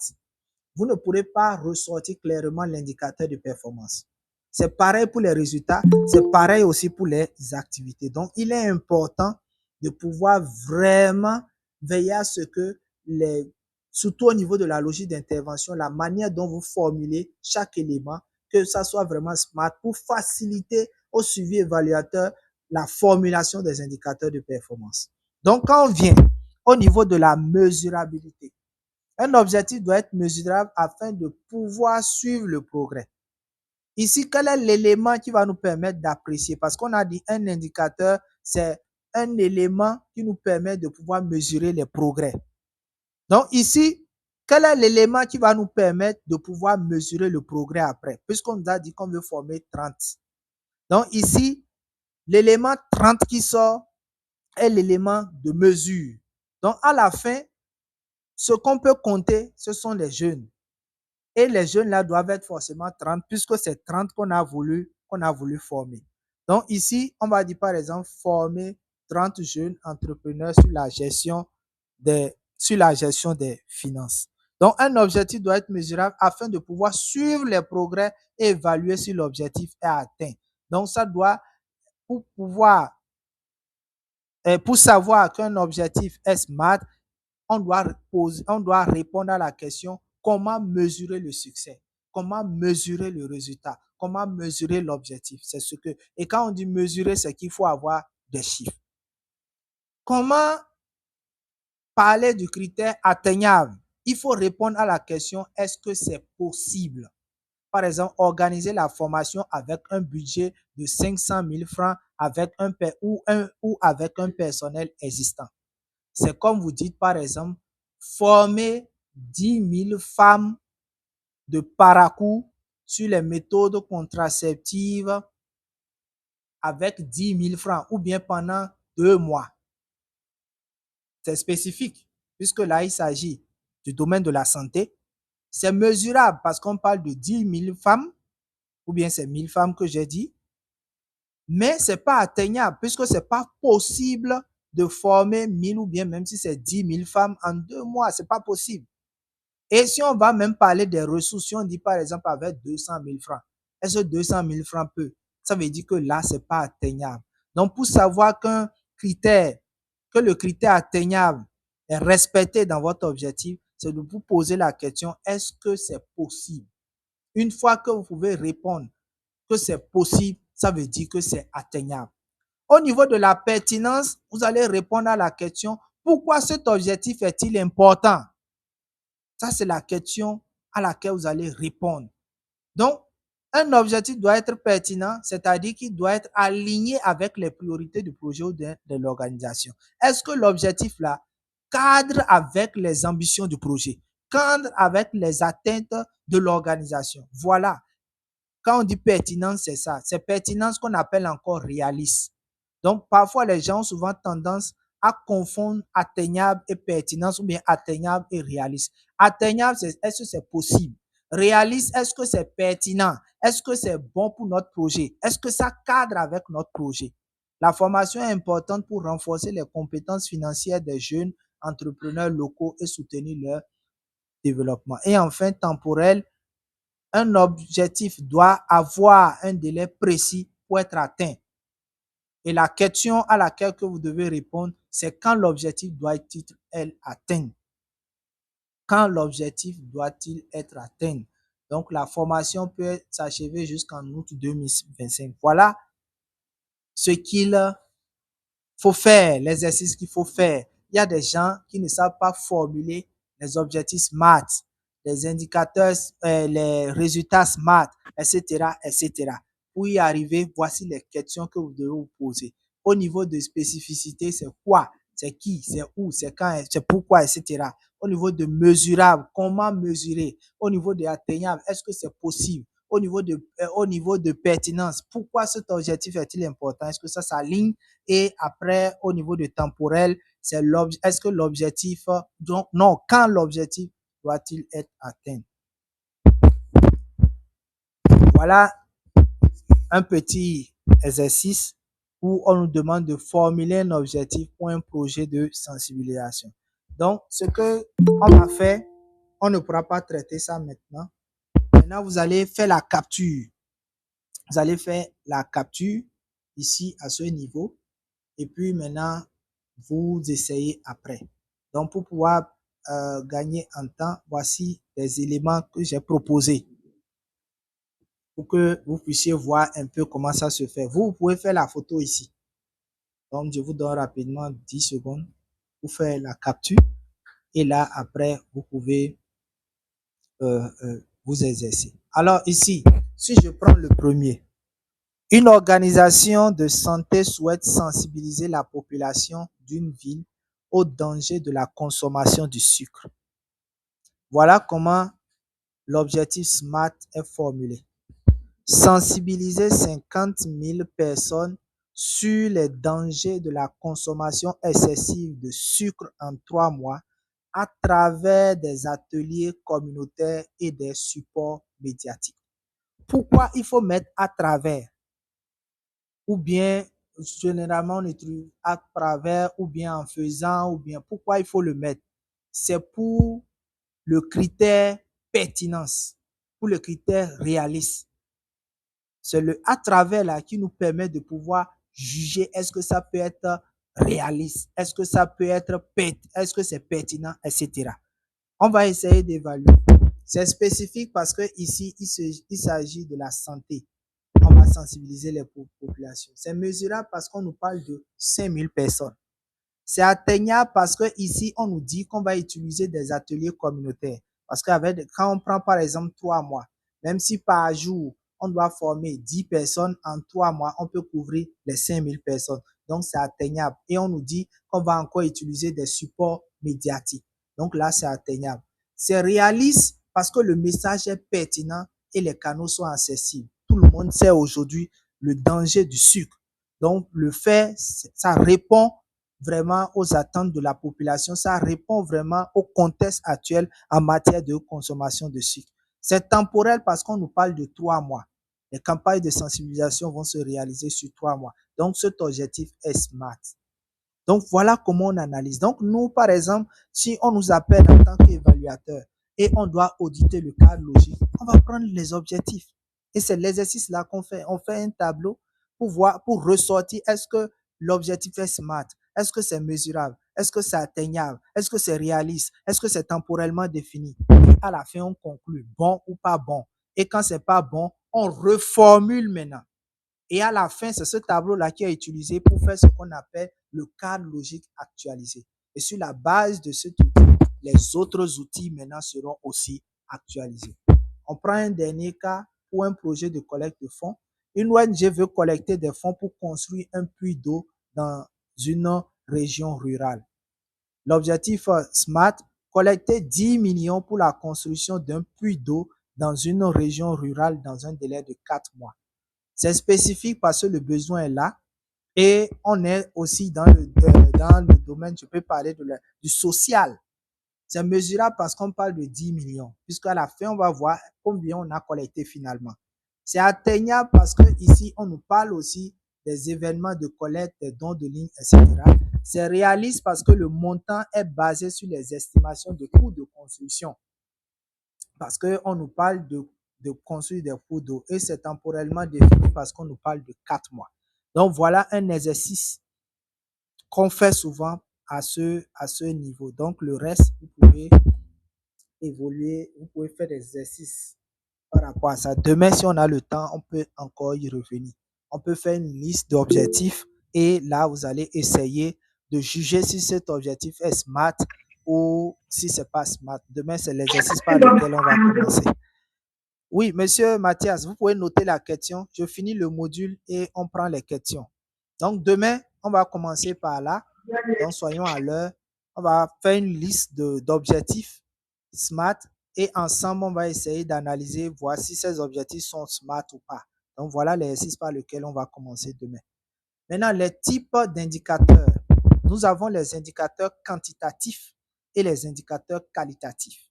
vous ne pourrez pas ressortir clairement l'indicateur de performance. C'est pareil pour les résultats, c'est pareil aussi pour les activités. Donc, il est important de pouvoir vraiment veiller à ce que surtout au niveau de la logique d'intervention, la manière dont vous formulez chaque élément, que ça soit vraiment SMART pour faciliter au suivi évaluateur la formulation des indicateurs de performance. Donc, quand on vient au niveau de la mesurabilité, un objectif doit être mesurable afin de pouvoir suivre le progrès. Ici, quel est l'élément qui va nous permettre d'apprécier? Parce qu'on a dit un indicateur, c'est un élément qui nous permet de pouvoir mesurer les progrès. Donc ici, quel est l'élément qui va nous permettre de pouvoir mesurer le progrès après? Puisqu'on nous a dit qu'on veut former 30. Donc ici, l'élément 30 qui sort est l'élément de mesure. Donc à la fin, ce qu'on peut compter, ce sont les jeunes. Et les jeunes là doivent être forcément 30 puisque c'est 30 qu'on a voulu former. Donc ici, on va dire par exemple former 30 jeunes entrepreneurs sur la gestion des finances. Donc un objectif doit être mesurable afin de pouvoir suivre les progrès et évaluer si l'objectif est atteint. Donc ça doit, pour savoir qu'un objectif est SMART, on doit répondre à la question comment mesurer le succès, comment mesurer le résultat, comment mesurer l'objectif. C'est ce que, et quand on dit mesurer, c'est qu'il faut avoir des chiffres. Comment parler du critère atteignable? Il faut répondre à la question est-ce que c'est possible? Par exemple, organiser la formation avec un budget de 500 000 francs avec ou avec un personnel existant. C'est comme vous dites, par exemple, former 10 000 femmes de parcours sur les méthodes contraceptives avec 10 000 francs ou bien pendant 2 mois. C'est spécifique, puisque là, il s'agit du domaine de la santé. C'est mesurable parce qu'on parle de 10 000 femmes, ou bien c'est 1000 femmes que j'ai dit, mais ce n'est pas atteignable puisque ce n'est pas possible de former 1000 ou bien même si c'est 10 000 femmes en 2 mois, ce n'est pas possible. Et si on va même parler des ressources, si on dit par exemple avec 200 000 francs, est-ce que 200 000 francs peut? Ça veut dire que là, ce n'est pas atteignable. Donc, pour savoir que le critère atteignable est respecté dans votre objectif, c'est de vous poser la question, est-ce que c'est possible? Une fois que vous pouvez répondre que c'est possible, ça veut dire que c'est atteignable. Au niveau de la pertinence, vous allez répondre à la question, pourquoi cet objectif est-il important? Ça, c'est la question à laquelle vous allez répondre. Donc, un objectif doit être pertinent, c'est-à-dire qu'il doit être aligné avec les priorités du projet ou de l'organisation. Est-ce que l'objectif là cadre avec les ambitions du projet, cadre avec les atteintes de l'organisation? Voilà. Quand on dit pertinence, c'est ça. C'est pertinence qu'on appelle encore réaliste. Donc, parfois, les gens ont souvent tendance à confondre atteignable et pertinence ou bien atteignable et réaliste. Atteignable, c'est est-ce que c'est possible? Réaliste, est-ce que c'est pertinent? Est-ce que c'est bon pour notre projet? Est-ce que ça cadre avec notre projet? La formation est importante pour renforcer les compétences financières des jeunes entrepreneurs locaux et soutenir leur développement. Et enfin, temporel, un objectif doit avoir un délai précis pour être atteint. Et la question à laquelle que vous devez répondre, c'est quand l'objectif doit-il être atteint? Quand l'objectif doit-il être atteint? Donc, la formation peut s'achever jusqu'en août 2025. Voilà ce qu'il faut faire, l'exercice qu'il faut faire. Il y a des gens qui ne savent pas formuler les objectifs SMART, les indicateurs, les résultats SMART, etc., etc. Pour y arriver, voici les questions que vous devez vous poser. Au niveau de spécificité, c'est quoi? C'est qui? C'est où? C'est quand? C'est pourquoi? Etc. Au niveau de mesurable, comment mesurer? Au niveau de atteignable, est-ce que c'est possible? Au niveau de pertinence, pourquoi cet objectif est-il important? Est-ce que ça s'aligne? Et après, au niveau de temporel, est-ce que l'objectif, quand l'objectif doit-il être atteint? Voilà un petit exercice où on nous demande de formuler un objectif pour un projet de sensibilisation. Donc, ce que on va faire, on ne pourra pas traiter ça maintenant. Maintenant, vous allez faire la capture. Vous allez faire la capture ici à ce niveau. Et puis maintenant, vous essayez après. Donc, pour pouvoir gagner en temps, voici les éléments que j'ai proposés pour que vous puissiez voir un peu comment ça se fait. Vous pouvez faire la photo ici. Donc, je vous donne rapidement 10 secondes pour faire la capture. Et là, après, vous pouvez vous exercer. Alors ici, si je prends le premier, une organisation de santé souhaite sensibiliser la population d'une ville au danger de la consommation du sucre. Voilà comment l'objectif SMART est formulé. Sensibiliser 50 000 personnes sur les dangers de la consommation excessive de sucre en 3 mois à travers des ateliers communautaires et des supports médiatiques. Pourquoi il faut mettre à travers? Ou bien, généralement, on utilise à travers, ou bien en faisant, ou bien, pourquoi il faut le mettre? C'est pour le critère pertinence, pour le critère réaliste. C'est le à travers là qui nous permet de pouvoir juger est-ce que ça peut être réaliste, est-ce que ça peut être, est-ce que c'est pertinent, etc. On va essayer d'évaluer. C'est spécifique parce que ici, il s'agit de la santé. On va sensibiliser les populations. C'est mesurable parce qu'on nous parle de 5000 personnes. C'est atteignable parce que ici, on nous dit qu'on va utiliser des ateliers communautaires. Parce que quand on prend par exemple 3 mois, même si par jour, on doit former 10 personnes, en 3 mois, on peut couvrir les 5000 personnes. Donc, c'est atteignable. Et on nous dit qu'on va encore utiliser des supports médiatiques. Donc là, c'est atteignable. C'est réaliste parce que le message est pertinent et les canaux sont accessibles. Tout le monde sait aujourd'hui le danger du sucre. Donc, le fait, ça répond vraiment aux attentes de la population, ça répond vraiment au contexte actuel en matière de consommation de sucre. C'est temporel parce qu'on nous parle de 3 mois. Les campagnes de sensibilisation vont se réaliser sur 3 mois. Donc, cet objectif est SMART. Donc, voilà comment on analyse. Donc, nous, par exemple, si on nous appelle en tant qu'évaluateur et on doit auditer le cadre logique, on va prendre les objectifs. Et c'est l'exercice là qu'on fait. On fait un tableau pour voir, pour ressortir, est-ce que l'objectif est SMART? Est-ce que c'est mesurable? Est-ce que c'est atteignable? Est-ce que c'est réaliste? Est-ce que c'est temporellement défini? Et à la fin, on conclut bon ou pas bon. Et quand c'est pas bon, on reformule maintenant. Et à la fin, c'est ce tableau-là qui est utilisé pour faire ce qu'on appelle le cadre logique actualisé. Et sur la base de cet outil, les autres outils maintenant seront aussi actualisés. On prend un dernier cas pour un projet de collecte de fonds. Une ONG veut collecter des fonds pour construire un puits d'eau dans une région rurale. L'objectif SMART, collecter 10 millions pour la construction d'un puits d'eau dans une région rurale dans un délai de 4 mois. C'est spécifique parce que le besoin est là et on est aussi dans le domaine, je peux parler du social. C'est mesurable parce qu'on parle de 10 millions, puisqu'à la fin, on va voir combien on a collecté finalement. C'est atteignable parce que ici, on nous parle aussi des événements de collecte, des dons de ligne, etc. C'est réaliste parce que le montant est basé sur les estimations de coûts de construction. Parce qu'on nous parle de construire des pots d'eau et c'est temporellement défini parce qu'on nous parle de 4 mois. Donc, voilà un exercice qu'on fait souvent à ce niveau. Donc, le reste, vous pouvez évoluer, vous pouvez faire des exercices par rapport à ça. Demain, si on a le temps, on peut encore y revenir. On peut faire une liste d'objectifs et là, vous allez essayer de juger si cet objectif est SMART ou si ce n'est pas SMART. Demain, c'est l'exercice par lequel on va commencer. Oui, monsieur Mathias, vous pouvez noter la question. Je finis le module et on prend les questions. Donc, demain, on va commencer par là. Donc, soyons à l'heure. On va faire une liste d'objectifs SMART et ensemble, on va essayer d'analyser, voir si ces objectifs sont SMART ou pas. Donc, voilà l'exercice par lequel on va commencer demain. Maintenant, les types d'indicateurs. Nous avons les indicateurs quantitatifs et les indicateurs qualitatifs.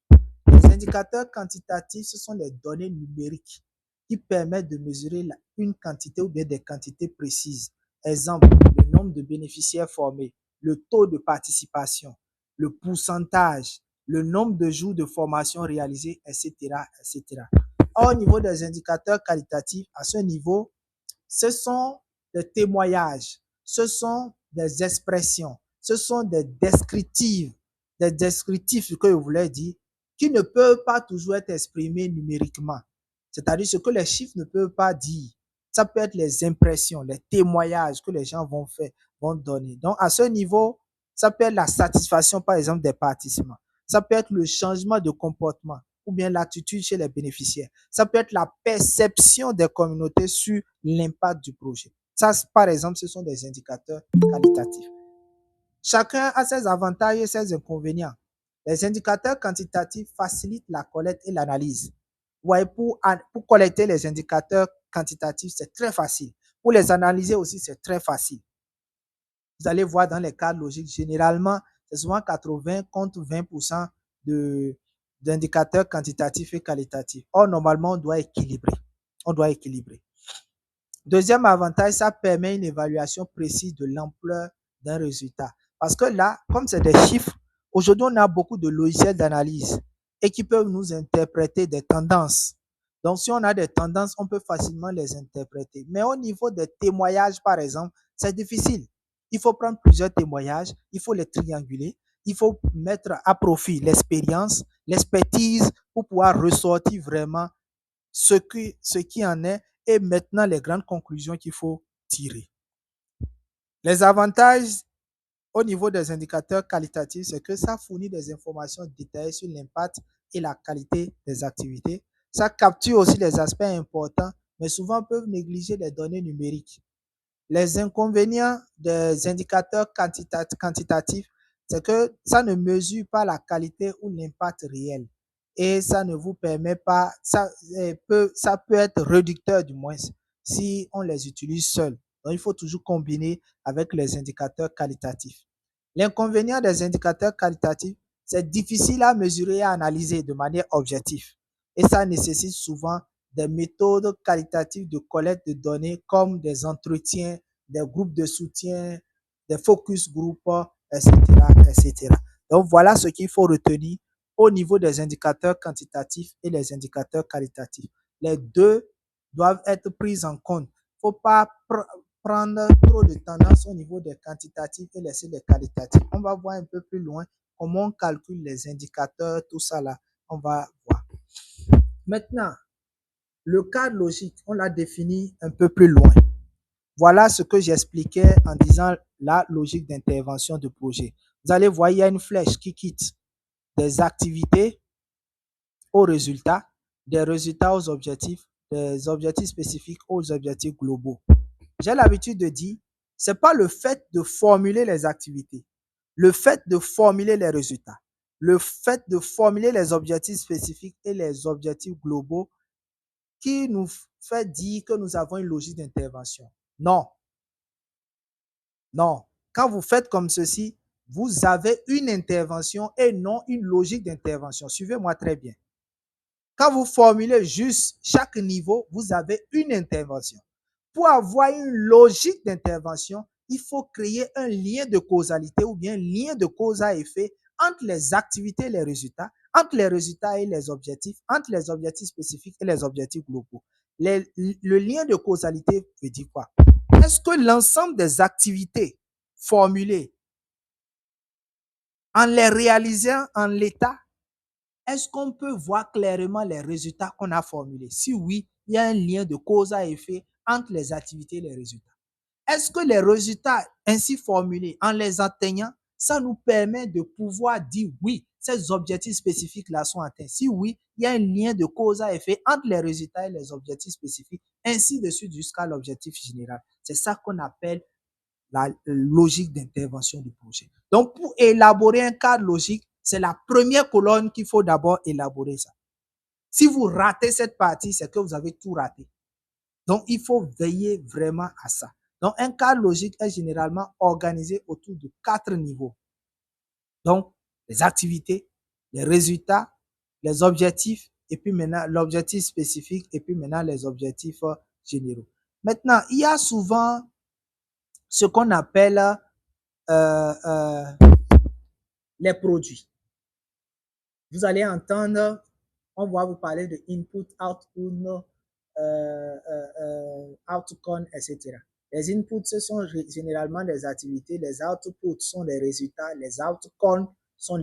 Les indicateurs quantitatifs, ce sont les données numériques qui permettent de mesurer une quantité ou bien des quantités précises. Exemple, le nombre de bénéficiaires formés, le taux de participation, le pourcentage, le nombre de jours de formation réalisés, etc., etc. Au niveau des indicateurs qualitatifs, à ce niveau, ce sont des témoignages, ce sont des expressions, ce sont des descriptifs que je voulais dire, qui ne peuvent pas toujours être exprimés numériquement. C'est-à-dire ce que les chiffres ne peuvent pas dire. Ça peut être les impressions, les témoignages que les gens vont donner. Donc, à ce niveau, ça peut être la satisfaction, par exemple, des participants. Ça peut être le changement de comportement ou bien l'attitude chez les bénéficiaires. Ça peut être la perception des communautés sur l'impact du projet. Ça, par exemple, ce sont des indicateurs qualitatifs. Chacun a ses avantages et ses inconvénients. Les indicateurs quantitatifs facilitent la collecte et l'analyse. Ouais, pour collecter les indicateurs quantitatifs, c'est très facile. Pour les analyser aussi, c'est très facile. Vous allez voir dans les cadres logiques, généralement, c'est souvent 80 contre 20% d'indicateurs quantitatifs et qualitatifs. Or, normalement, on doit équilibrer. Deuxième avantage, ça permet une évaluation précise de l'ampleur d'un résultat. Parce que là, comme c'est des chiffres, aujourd'hui, on a beaucoup de logiciels d'analyse et qui peuvent nous interpréter des tendances. Donc, si on a des tendances, on peut facilement les interpréter. Mais au niveau des témoignages, par exemple, c'est difficile. Il faut prendre plusieurs témoignages, il faut les trianguler, il faut mettre à profit l'expérience, l'expertise pour pouvoir ressortir vraiment ce qui en est et maintenant les grandes conclusions qu'il faut tirer. Les avantages au niveau des indicateurs qualitatifs, c'est que ça fournit des informations détaillées sur l'impact et la qualité des activités. Ça capture aussi les aspects importants, mais souvent peuvent négliger les données numériques. Les inconvénients des indicateurs quantitatifs, c'est que ça ne mesure pas la qualité ou l'impact réel. Et ça ne vous permet pas, ça peut être réducteur du moins si on les utilise seuls. Donc, il faut toujours combiner avec les indicateurs qualitatifs. L'inconvénient des indicateurs qualitatifs, c'est difficile à mesurer et à analyser de manière objective. Et ça nécessite souvent des méthodes qualitatives de collecte de données comme des entretiens, des groupes de soutien, des focus group, etc., etc. Donc, voilà ce qu'il faut retenir au niveau des indicateurs quantitatifs et les indicateurs qualitatifs. Les deux doivent être pris en compte. Il ne faut pas prendre trop de tendance au niveau des quantitatifs et laisser les qualitatifs. On va voir un peu plus loin comment on calcule les indicateurs, tout ça là. On va voir. Maintenant, le cadre logique, on l'a défini un peu plus loin. Voilà ce que j'expliquais en disant la logique d'intervention de projet. Vous allez voir, il y a une flèche qui quitte des activités aux résultats, des résultats aux objectifs, des objectifs spécifiques aux objectifs globaux. J'ai l'habitude de dire, ce n'est pas le fait de formuler les activités, le fait de formuler les résultats, le fait de formuler les objectifs spécifiques et les objectifs globaux qui nous fait dire que nous avons une logique d'intervention. Non. Non. Quand vous faites comme ceci, vous avez une intervention et non une logique d'intervention. Suivez-moi très bien. Quand vous formulez juste chaque niveau, vous avez une intervention. Pour avoir une logique d'intervention, il faut créer un lien de causalité ou bien un lien de cause à effet entre les activités et les résultats, entre les résultats et les objectifs, entre les objectifs spécifiques et les objectifs globaux. Le lien de causalité veut dire quoi? Est-ce que l'ensemble des activités formulées, en les réalisant en l'état, est-ce qu'on peut voir clairement les résultats qu'on a formulés? Si oui, il y a un lien de cause à effet entre les activités et les résultats. Est-ce que les résultats ainsi formulés, en les atteignant, ça nous permet de pouvoir dire oui, ces objectifs spécifiques-là sont atteints? Si oui, il y a un lien de cause à effet entre les résultats et les objectifs spécifiques, ainsi de suite jusqu'à l'objectif général. C'est ça qu'on appelle la logique d'intervention du projet. Donc, pour élaborer un cadre logique, c'est la première colonne qu'il faut d'abord élaborer ça. Si vous ratez cette partie, c'est que vous avez tout raté. Donc, il faut veiller vraiment à ça. Donc, un cadre logique est généralement organisé autour de 4 niveaux. Donc, les activités, les résultats, les objectifs et puis maintenant l'objectif spécifique, et puis maintenant les objectifs généraux. Maintenant, il y a souvent ce qu'on appelle les produits. Vous allez entendre, on va vous parler de input, output, outcome, etc. Les inputs, ce sont généralement les activités, les outputs sont les résultats, les outcomes sont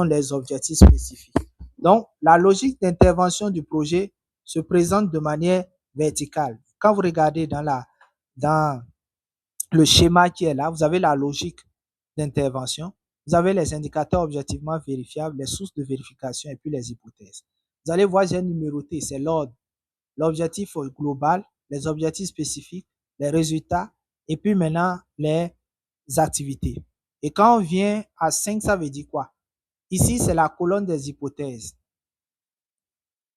les objectifs spécifiques. Donc, la logique d'intervention du projet se présente de manière verticale. Quand vous regardez dans le schéma qui est là, vous avez la logique d'intervention, vous avez les indicateurs objectivement vérifiables, les sources de vérification et puis les hypothèses. Vous allez voir, j'ai numéroté, c'est l'ordre, l'objectif global, les objectifs spécifiques, les résultats et puis maintenant les activités. Et quand on vient à 5, ça veut dire quoi? Ici, c'est la colonne des hypothèses.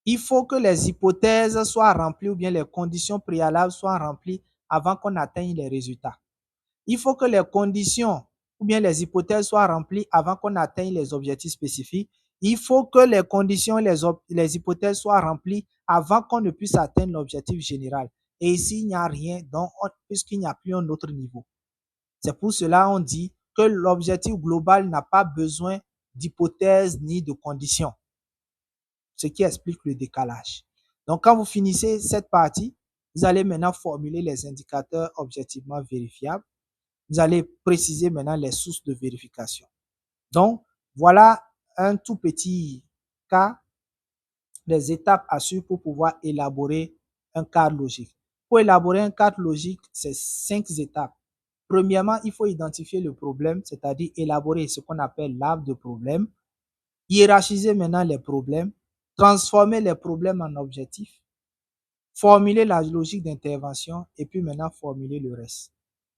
Il faut que les hypothèses soient remplies ou bien les conditions préalables soient remplies avant qu'on atteigne les résultats. Il faut que les conditions ou bien les hypothèses soient remplies avant qu'on atteigne les objectifs spécifiques. Il faut que les conditions et les hypothèses soient remplies avant qu'on ne puisse atteindre l'objectif général. Et ici, il n'y a rien, donc puisqu'il n'y a plus un autre niveau. C'est pour cela qu'on dit que l'objectif global n'a pas besoin d'hypothèses ni de conditions, ce qui explique le décalage. Donc, quand vous finissez cette partie, vous allez maintenant formuler les indicateurs objectivement vérifiables. Vous allez préciser maintenant les sources de vérification. Donc, voilà un tout petit cas des étapes à suivre pour pouvoir élaborer un cadre logique. Pour élaborer un cadre logique, c'est 5 étapes. Premièrement, il faut identifier le problème, c'est-à-dire élaborer ce qu'on appelle l'arbre de problème, hiérarchiser maintenant les problèmes, transformer les problèmes en objectifs, formuler la logique d'intervention et puis maintenant formuler le reste.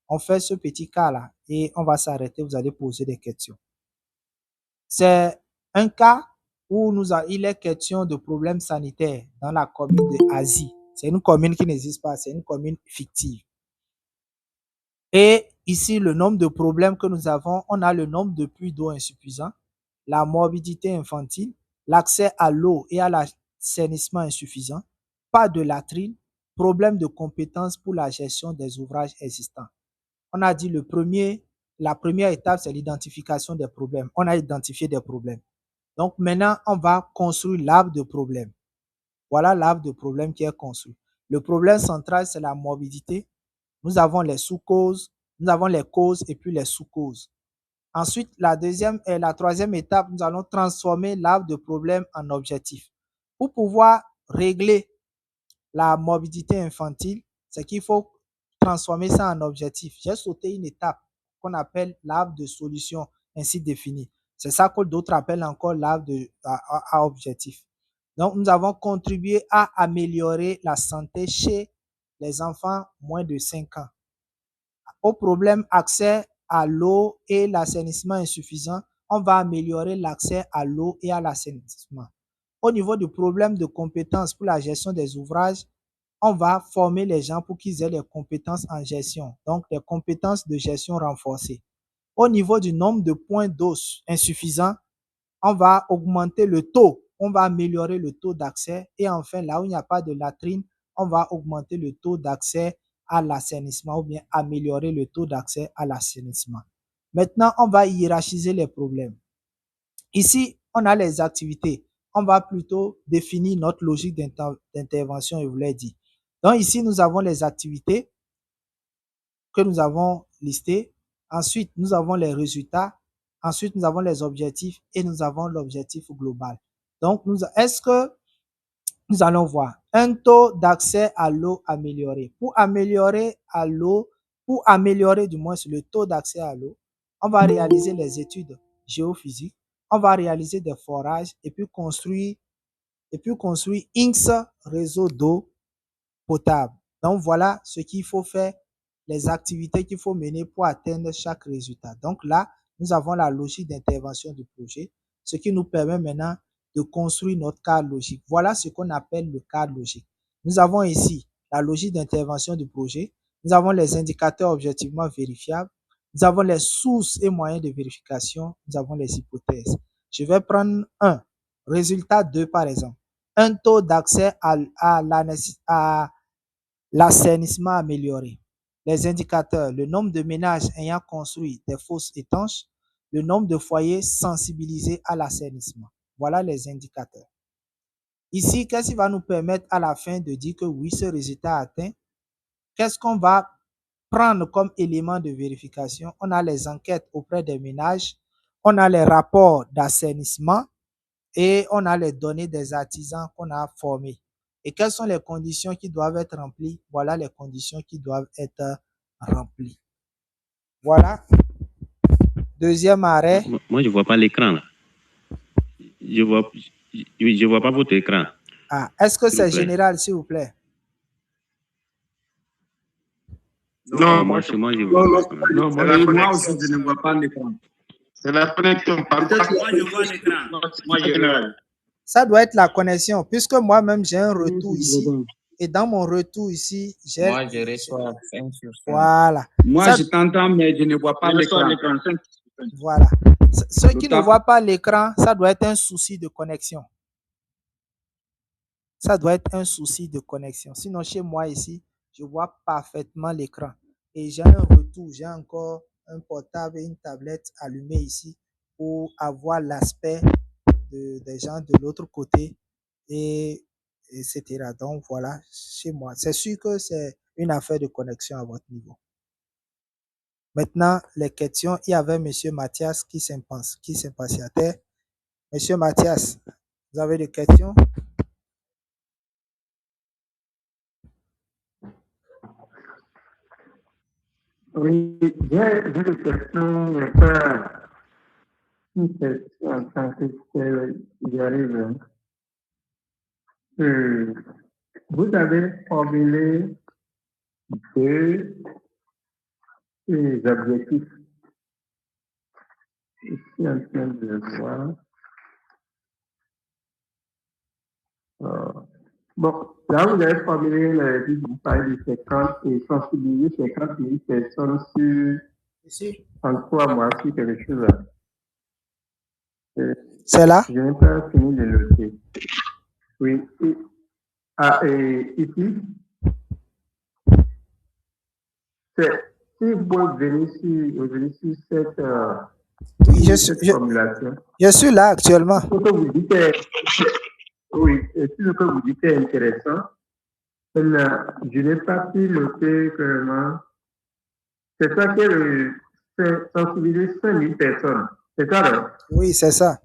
On fait ce petit cas-là et on va s'arrêter, vous allez poser des questions. C'est un cas où il est question de problèmes sanitaires dans la commune de Asie. C'est une commune qui n'existe pas, c'est une commune fictive. Et ici, le nombre de problèmes que nous avons, on a le nombre de puits d'eau insuffisants, la morbidité infantile, l'accès à l'eau et à l'assainissement insuffisant, pas de latrine, problème de compétences pour la gestion des ouvrages existants. On a dit la première étape, c'est l'identification des problèmes. On a identifié des problèmes. Donc maintenant, on va construire l'arbre de problèmes. Voilà l'arbre de problèmes qui est construit. Le problème central, c'est la morbidité. Nous avons les sous-causes, nous avons les causes et puis les sous-causes. Ensuite, la troisième étape, nous allons transformer l'arbre de problèmes en objectif. Pour pouvoir régler la morbidité infantile, c'est qu'il faut transformer ça en objectif. J'ai sauté une étape qu'on appelle l'arbre de solution ainsi défini. C'est ça que d'autres appellent encore l'arbre à objectif. Donc, nous avons contribué à améliorer la santé chez les enfants moins de 5 ans. Au problème accès à l'eau et l'assainissement insuffisant, on va améliorer l'accès à l'eau et à l'assainissement. Au niveau du problème de compétences pour la gestion des ouvrages, on va former les gens pour qu'ils aient les compétences en gestion, donc les compétences de gestion renforcées. Au niveau du nombre de points d'eau insuffisants, on va augmenter le taux, on va améliorer le taux d'accès et enfin, là où il n'y a pas de latrine, on va augmenter le taux d'accès à l'assainissement ou bien améliorer le taux d'accès à l'assainissement. Maintenant, on va hiérarchiser les problèmes. Ici, on a les activités. On va plutôt définir notre logique d'intervention, je vous l'ai dit. Donc ici, nous avons les activités que nous avons listées. Ensuite, nous avons les résultats. Ensuite, nous avons les objectifs et nous avons l'objectif global. Donc, est-ce que nous allons voir un taux d'accès à l'eau amélioré? Pour améliorer du moins le taux d'accès à l'eau, on va réaliser les études géophysiques, on va réaliser des forages et puis construire X réseau d'eau potable. Donc, voilà ce qu'il faut faire, les activités qu'il faut mener pour atteindre chaque résultat. Donc là, nous avons la logique d'intervention du projet, ce qui nous permet maintenant de construire notre cadre logique. Voilà ce qu'on appelle le cadre logique. Nous avons ici la logique d'intervention du projet. Nous avons les indicateurs objectivement vérifiables. Nous avons les sources et moyens de vérification. Nous avons les hypothèses. Je vais prendre un. Résultat 2, par exemple. Un taux d'accès à l'assainissement amélioré. Les indicateurs, le nombre de ménages ayant construit des fosses étanches, le nombre de foyers sensibilisés à l'assainissement. Voilà les indicateurs. Ici, qu'est-ce qui va nous permettre à la fin de dire que oui, ce résultat atteint? Qu'est-ce qu'on va prendre comme élément de vérification? On a les enquêtes auprès des ménages, on a les rapports d'assainissement et on a les données des artisans qu'on a formés. Et quelles sont les conditions qui doivent être remplies? Voilà les conditions qui doivent être remplies. Voilà. Deuxième arrêt. Moi, je ne vois pas l'écran. Je ne vois pas votre écran. Ah, est-ce que c'est général, s'il vous plaît? Non, moi aussi, je ne vois pas l'écran. C'est la connexion. Moi, je vois l'écran. Moi, général. Ça doit être la connexion, puisque moi-même, j'ai un retour ici. Et dans mon retour ici, j'ai... Moi, je reçois 5 sur 5. Voilà. Moi, je t'entends, mais je ne vois pas l'écran. Voilà. Ceux qui ne voient pas l'écran, ça doit être un souci de connexion. Ça doit être un souci de connexion. Sinon, chez moi ici, je vois parfaitement l'écran. Et j'ai un retour, j'ai encore un portable et une tablette allumée ici pour avoir l'aspect des gens de l'autre côté, etc. Donc, voilà, chez moi. C'est sûr que c'est une affaire de connexion à votre niveau. Maintenant, les questions, il y avait M. Mathias qui s'impatientait. M. Mathias, vous avez des questions? Oui, j'ai des questions, mais pas une question en tant que telle, j'y arrive. Vous avez formulé deux objectifs. Je suis en train de voir. Bon, là, vous avez formulé vous parlez de 50 et sensibiliser 50 000 personnes sur en 3 mois, sur quelque chose là. C'est là? Je n'ai pas fini de noter. Oui. Et ici, si vous venez sur cette formulation. Je suis là actuellement. Ce que vous dites oui, et si ce que vous dites est intéressant, je n'ai pas pu noter clairement. C'est ça que c'est sensibiliser 5 000 personnes. C'est ça, non? Oui, c'est ça.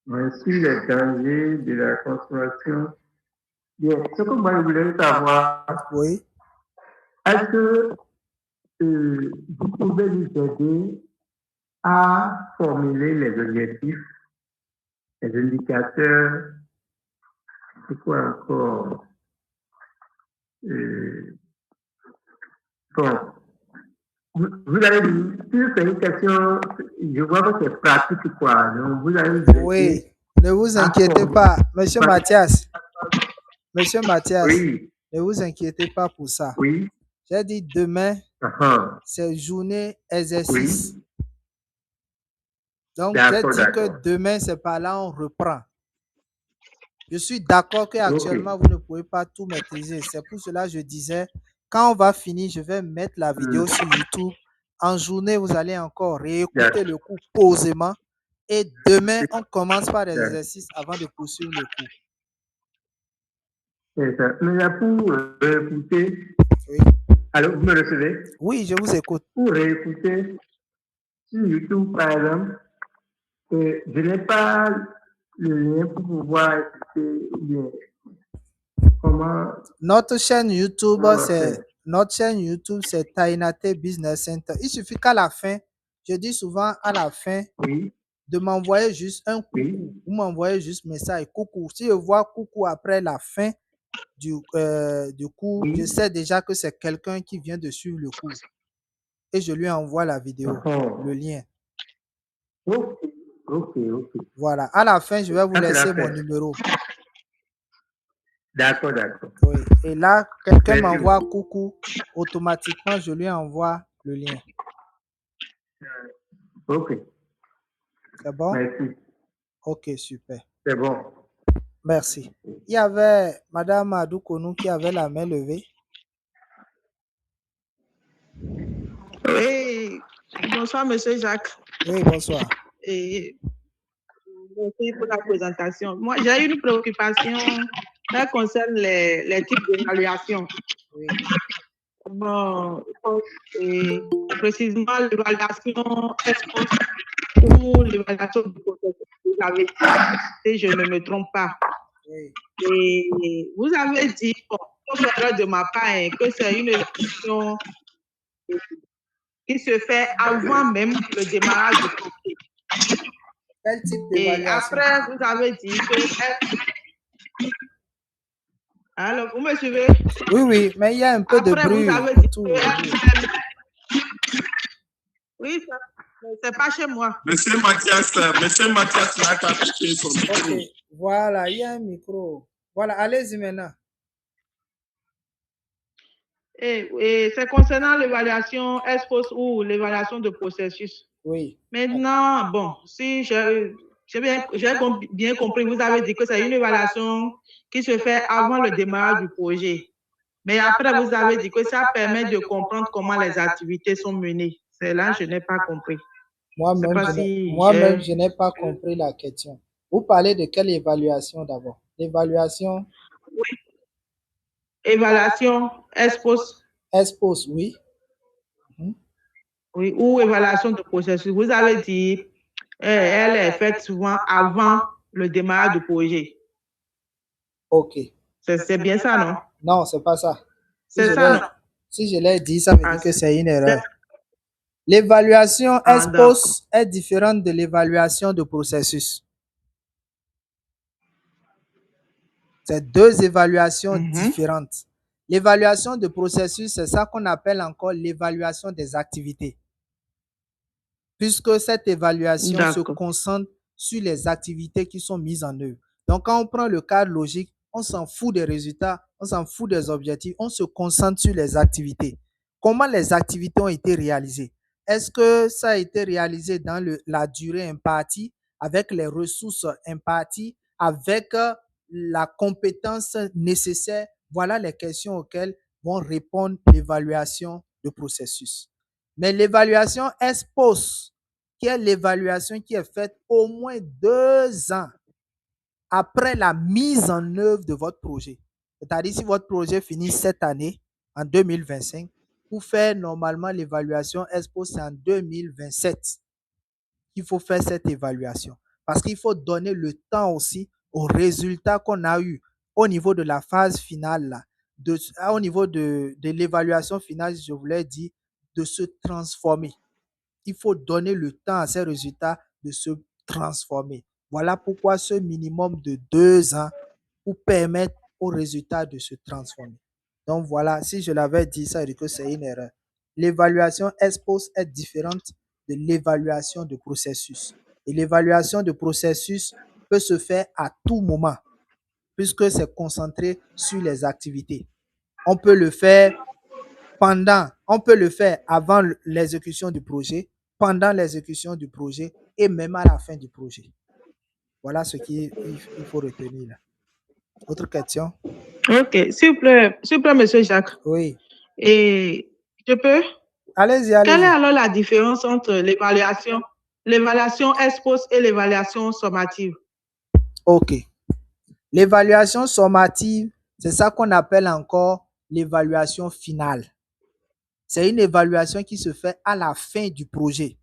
Sur les dangers de la consommation. Bien, ce que moi je voulais savoir, oui. Est-ce que vous pouvez nous aider à formuler les objectifs, les indicateurs, c'est quoi encore? Bon, vous avez dit, si c'est une question, je vois que c'est pratique, quoi. Donc, vous avez oui, ne vous inquiétez pas, Monsieur Mathias. Monsieur Mathias, oui. Ne vous inquiétez pas pour ça. Oui. J'ai dit demain, c'est journée exercice. Oui. Donc, j'ai dit que demain, c'est par là on reprend. Je suis d'accord qu'actuellement, vous ne pouvez pas tout maîtriser. C'est pour cela que je disais, quand on va finir, je vais mettre la vidéo sur YouTube. En journée, vous allez encore réécouter le cours posément. Et demain, on commence par les exercices avant de poursuivre le cours. Mais pour réécouter, oui. Alors, vous me recevez? Oui, je vous écoute. Pour réécouter sur YouTube, par exemple, je n'ai pas le lien pour pouvoir écouter bien. Comment? Notre chaîne YouTube, c'est Tainate Business Center. Il suffit qu'à la fin, je dis souvent à la fin, oui. de m'envoyer juste un coucou. Oui. Vous m'envoyez juste message coucou. Si je vois coucou après la fin du cours, oui. Je sais déjà que c'est quelqu'un qui vient de suivre le cours. Et je lui envoie la vidéo, le lien. Ok. Voilà. À la fin, je vais vous laisser mon numéro. D'accord. Oui. Et là, quelqu'un m'envoie coucou. Automatiquement, je lui envoie le lien. Ok. C'est bon? Merci. Ok, super. C'est bon. Merci. Il y avait Madame Adoukonou qui avait la main levée. Oui, bonsoir, Monsieur Jacques. Oui, bonsoir. Et merci pour la présentation. Moi, j'ai une préoccupation qui concerne les types d'évaluation. Oui. Bon, et précisément l'évaluation ex-post ou l'évaluation du processus. Vous avez dit, si je ne me trompe pas. Oui. Et vous avez dit, bon, erreur de ma part, que c'est une évaluation qui se fait avant même le démarrage du projet. Quel type Et d'évaluation? après, vous avez dit que... Alors, vous me suivez? Oui, oui, mais il y a un peu après, de bruit vous avez dit autour. Oui, c'est pas chez moi. Monsieur Mathias n'a qu'à couper son micro. Ok, voilà, il y a un micro. Voilà, allez-y maintenant. Et c'est concernant l'évaluation ex-post ou l'évaluation de processus. Oui. Maintenant, bon, si j'ai bien compris, vous avez dit que c'est une évaluation qui se fait avant le démarrage du projet. Mais après, vous avez dit que ça permet de comprendre comment les activités sont menées. C'est là que je n'ai pas compris. Moi-même, je n'ai pas compris la question. Vous parlez de quelle évaluation d'abord? L'évaluation? Oui. Évaluation ex-post. Ex-post, oui. Oui, ou évaluation de processus. Vous avez dit elle est faite souvent avant le démarrage du projet. Ok. C'est bien ça, non? Non, c'est pas ça. C'est ça, non? Si je l'ai dit, ça veut dire que c'est une erreur. L'évaluation ex-post est différente de l'évaluation de processus. C'est deux évaluations différentes. L'évaluation de processus, c'est ça qu'on appelle encore l'évaluation des activités. Puisque cette évaluation se concentre sur les activités qui sont mises en œuvre. Donc, quand on prend le cadre logique, on s'en fout des résultats, on s'en fout des objectifs, on se concentre sur les activités. Comment les activités ont été réalisées? Est-ce que ça a été réalisé dans la durée impartie, avec les ressources imparties, avec la compétence nécessaire? Voilà les questions auxquelles vont répondre l'évaluation de processus. Mais l'évaluation ex-post, qui est l'évaluation qui est faite au moins 2 ans après la mise en œuvre de votre projet. C'est-à-dire, si votre projet finit cette année, en 2025, pour faire normalement l'évaluation ex-post, c'est en 2027 qu'il faut faire cette évaluation. Parce qu'il faut donner le temps aussi aux résultats qu'on a eu au niveau de la phase finale, là, au niveau de l'évaluation finale, je vous l'ai dit, de se transformer. Il faut donner le temps à ces résultats de se transformer. Voilà pourquoi ce minimum de 2 ans pour permettre aux résultats de se transformer. Donc voilà, si je l'avais dit, ça veut dire que c'est une erreur. L'évaluation ex-post est différente de l'évaluation de processus. Et l'évaluation de processus peut se faire à tout moment, puisque c'est concentré sur les activités. On peut le faire avant l'exécution du projet, pendant l'exécution du projet et même à la fin du projet. Voilà ce qu'il faut retenir là. Autre question? Ok, s'il vous plaît, monsieur Jacques. Oui. Et je peux? Allez-y. Quelle est alors la différence entre l'évaluation ex-post et l'évaluation sommative? Ok. L'évaluation sommative, c'est ça qu'on appelle encore l'évaluation finale. C'est une évaluation qui se fait à la fin du projet.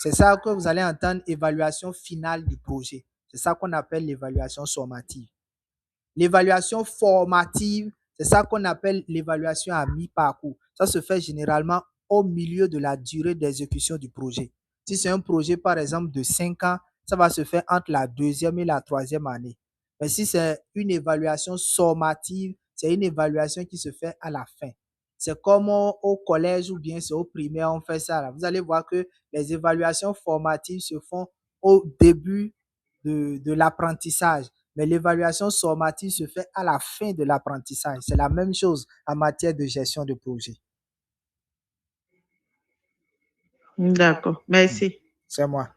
C'est ça que vous allez entendre, évaluation finale du projet. C'est ça qu'on appelle l'évaluation sommative. L'évaluation formative, c'est ça qu'on appelle l'évaluation à mi-parcours. Ça se fait généralement au milieu de la durée d'exécution du projet. Si c'est un projet, par exemple, de 5 ans, ça va se faire entre la 2e et la 3e année. Mais si c'est une évaluation sommative, c'est une évaluation qui se fait à la fin. C'est comme au collège ou bien c'est au primaire, on fait ça là. Vous allez voir que les évaluations formatives se font au début de l'apprentissage. Mais l'évaluation sommative se fait à la fin de l'apprentissage. C'est la même chose en matière de gestion de projet. D'accord, merci. C'est moi.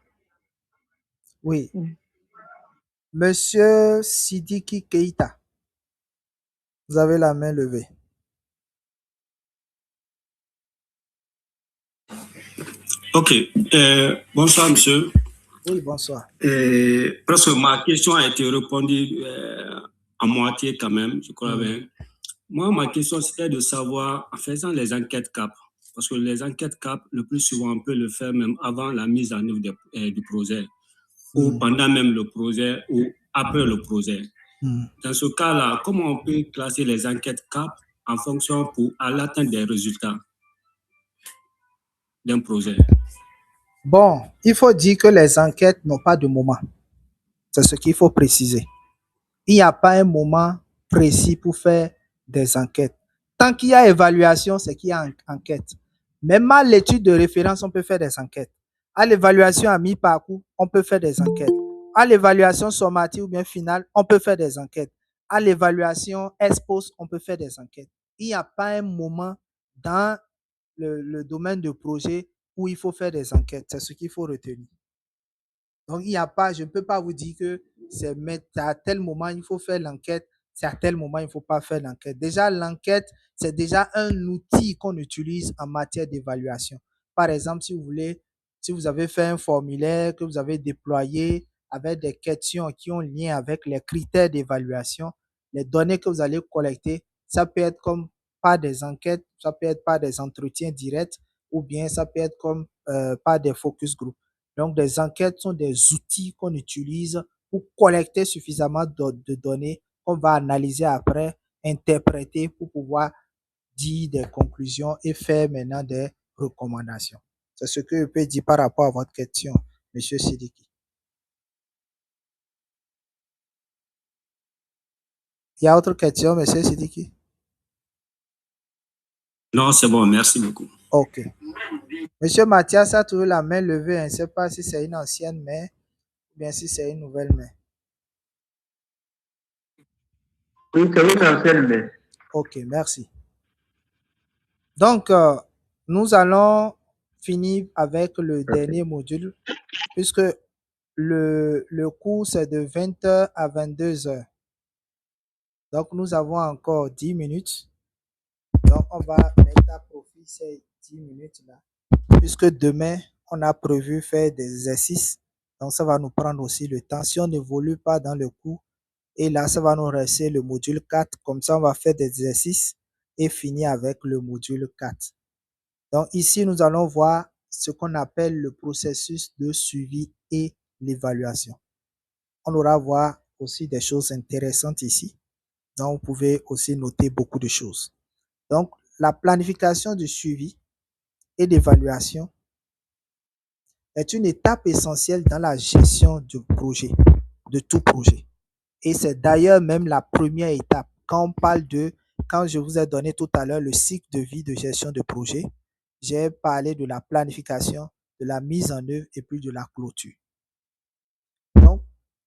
Oui. Monsieur Sidiki Keita, vous avez la main levée. Ok. Bonsoir, monsieur. Oui, bonsoir. Presque ma question a été répondue à moitié quand même, je crois bien. Moi, ma question, c'était de savoir, en faisant les enquêtes CAP, parce que les enquêtes CAP, le plus souvent, on peut le faire même avant la mise en œuvre du projet, ou pendant même le projet, ou après le projet. Dans ce cas-là, comment on peut classer les enquêtes CAP en fonction à l'atteinte des résultats d'un projet? Bon, il faut dire que les enquêtes n'ont pas de moment. C'est ce qu'il faut préciser. Il n'y a pas un moment précis pour faire des enquêtes. Tant qu'il y a évaluation, c'est qu'il y a enquête. Même à l'étude de référence, on peut faire des enquêtes. À l'évaluation à mi-parcours, on peut faire des enquêtes. À l'évaluation sommative ou bien finale, on peut faire des enquêtes. À l'évaluation ex-post, on peut faire des enquêtes. Il n'y a pas un moment dans le domaine de projet où il faut faire des enquêtes. C'est ce qu'il faut retenir. Donc, il n'y a pas, je ne peux pas vous dire que c'est à tel moment il faut faire l'enquête, c'est à tel moment il ne faut pas faire l'enquête. Déjà, l'enquête, c'est déjà un outil qu'on utilise en matière d'évaluation. Par exemple, si vous avez fait un formulaire que vous avez déployé avec des questions qui ont lien avec les critères d'évaluation, les données que vous allez collecter, ça peut être comme par des enquêtes, ça peut être par des entretiens directs ou bien ça peut être comme par des focus group. Donc, des enquêtes sont des outils qu'on utilise pour collecter suffisamment de données qu'on va analyser après, interpréter pour pouvoir dire des conclusions et faire maintenant des recommandations. C'est ce que je peux dire par rapport à votre question, M. Sidiki. Il y a autre question, M. Sidiki? Non, c'est bon, merci beaucoup. Ok. Monsieur Mathias a toujours la main levée. Je ne sais pas si c'est une ancienne main ou bien si c'est une nouvelle main. Oui, c'est une ancienne main. Ok, merci. Donc, nous allons finir avec le dernier module, puisque le cours, c'est de 20h à 22h. Donc, nous avons encore 10 minutes. Donc, on va mettre à profit ces 10 minutes-là, puisque demain, on a prévu faire des exercices. Donc, ça va nous prendre aussi le temps. Si on n'évolue pas dans le cours, et là, ça va nous rester le module 4. Comme ça, on va faire des exercices et finir avec le module 4. Donc, ici, nous allons voir ce qu'on appelle le processus de suivi et l'évaluation. On aura à voir aussi des choses intéressantes ici. Donc, vous pouvez aussi noter beaucoup de choses. Donc, la planification du suivi et d'évaluation est une étape essentielle dans la gestion du projet, de tout projet. Et c'est d'ailleurs même la première étape. Quand je vous ai donné tout à l'heure le cycle de vie de gestion de projet, j'ai parlé de la planification, de la mise en œuvre et puis de la clôture. Donc,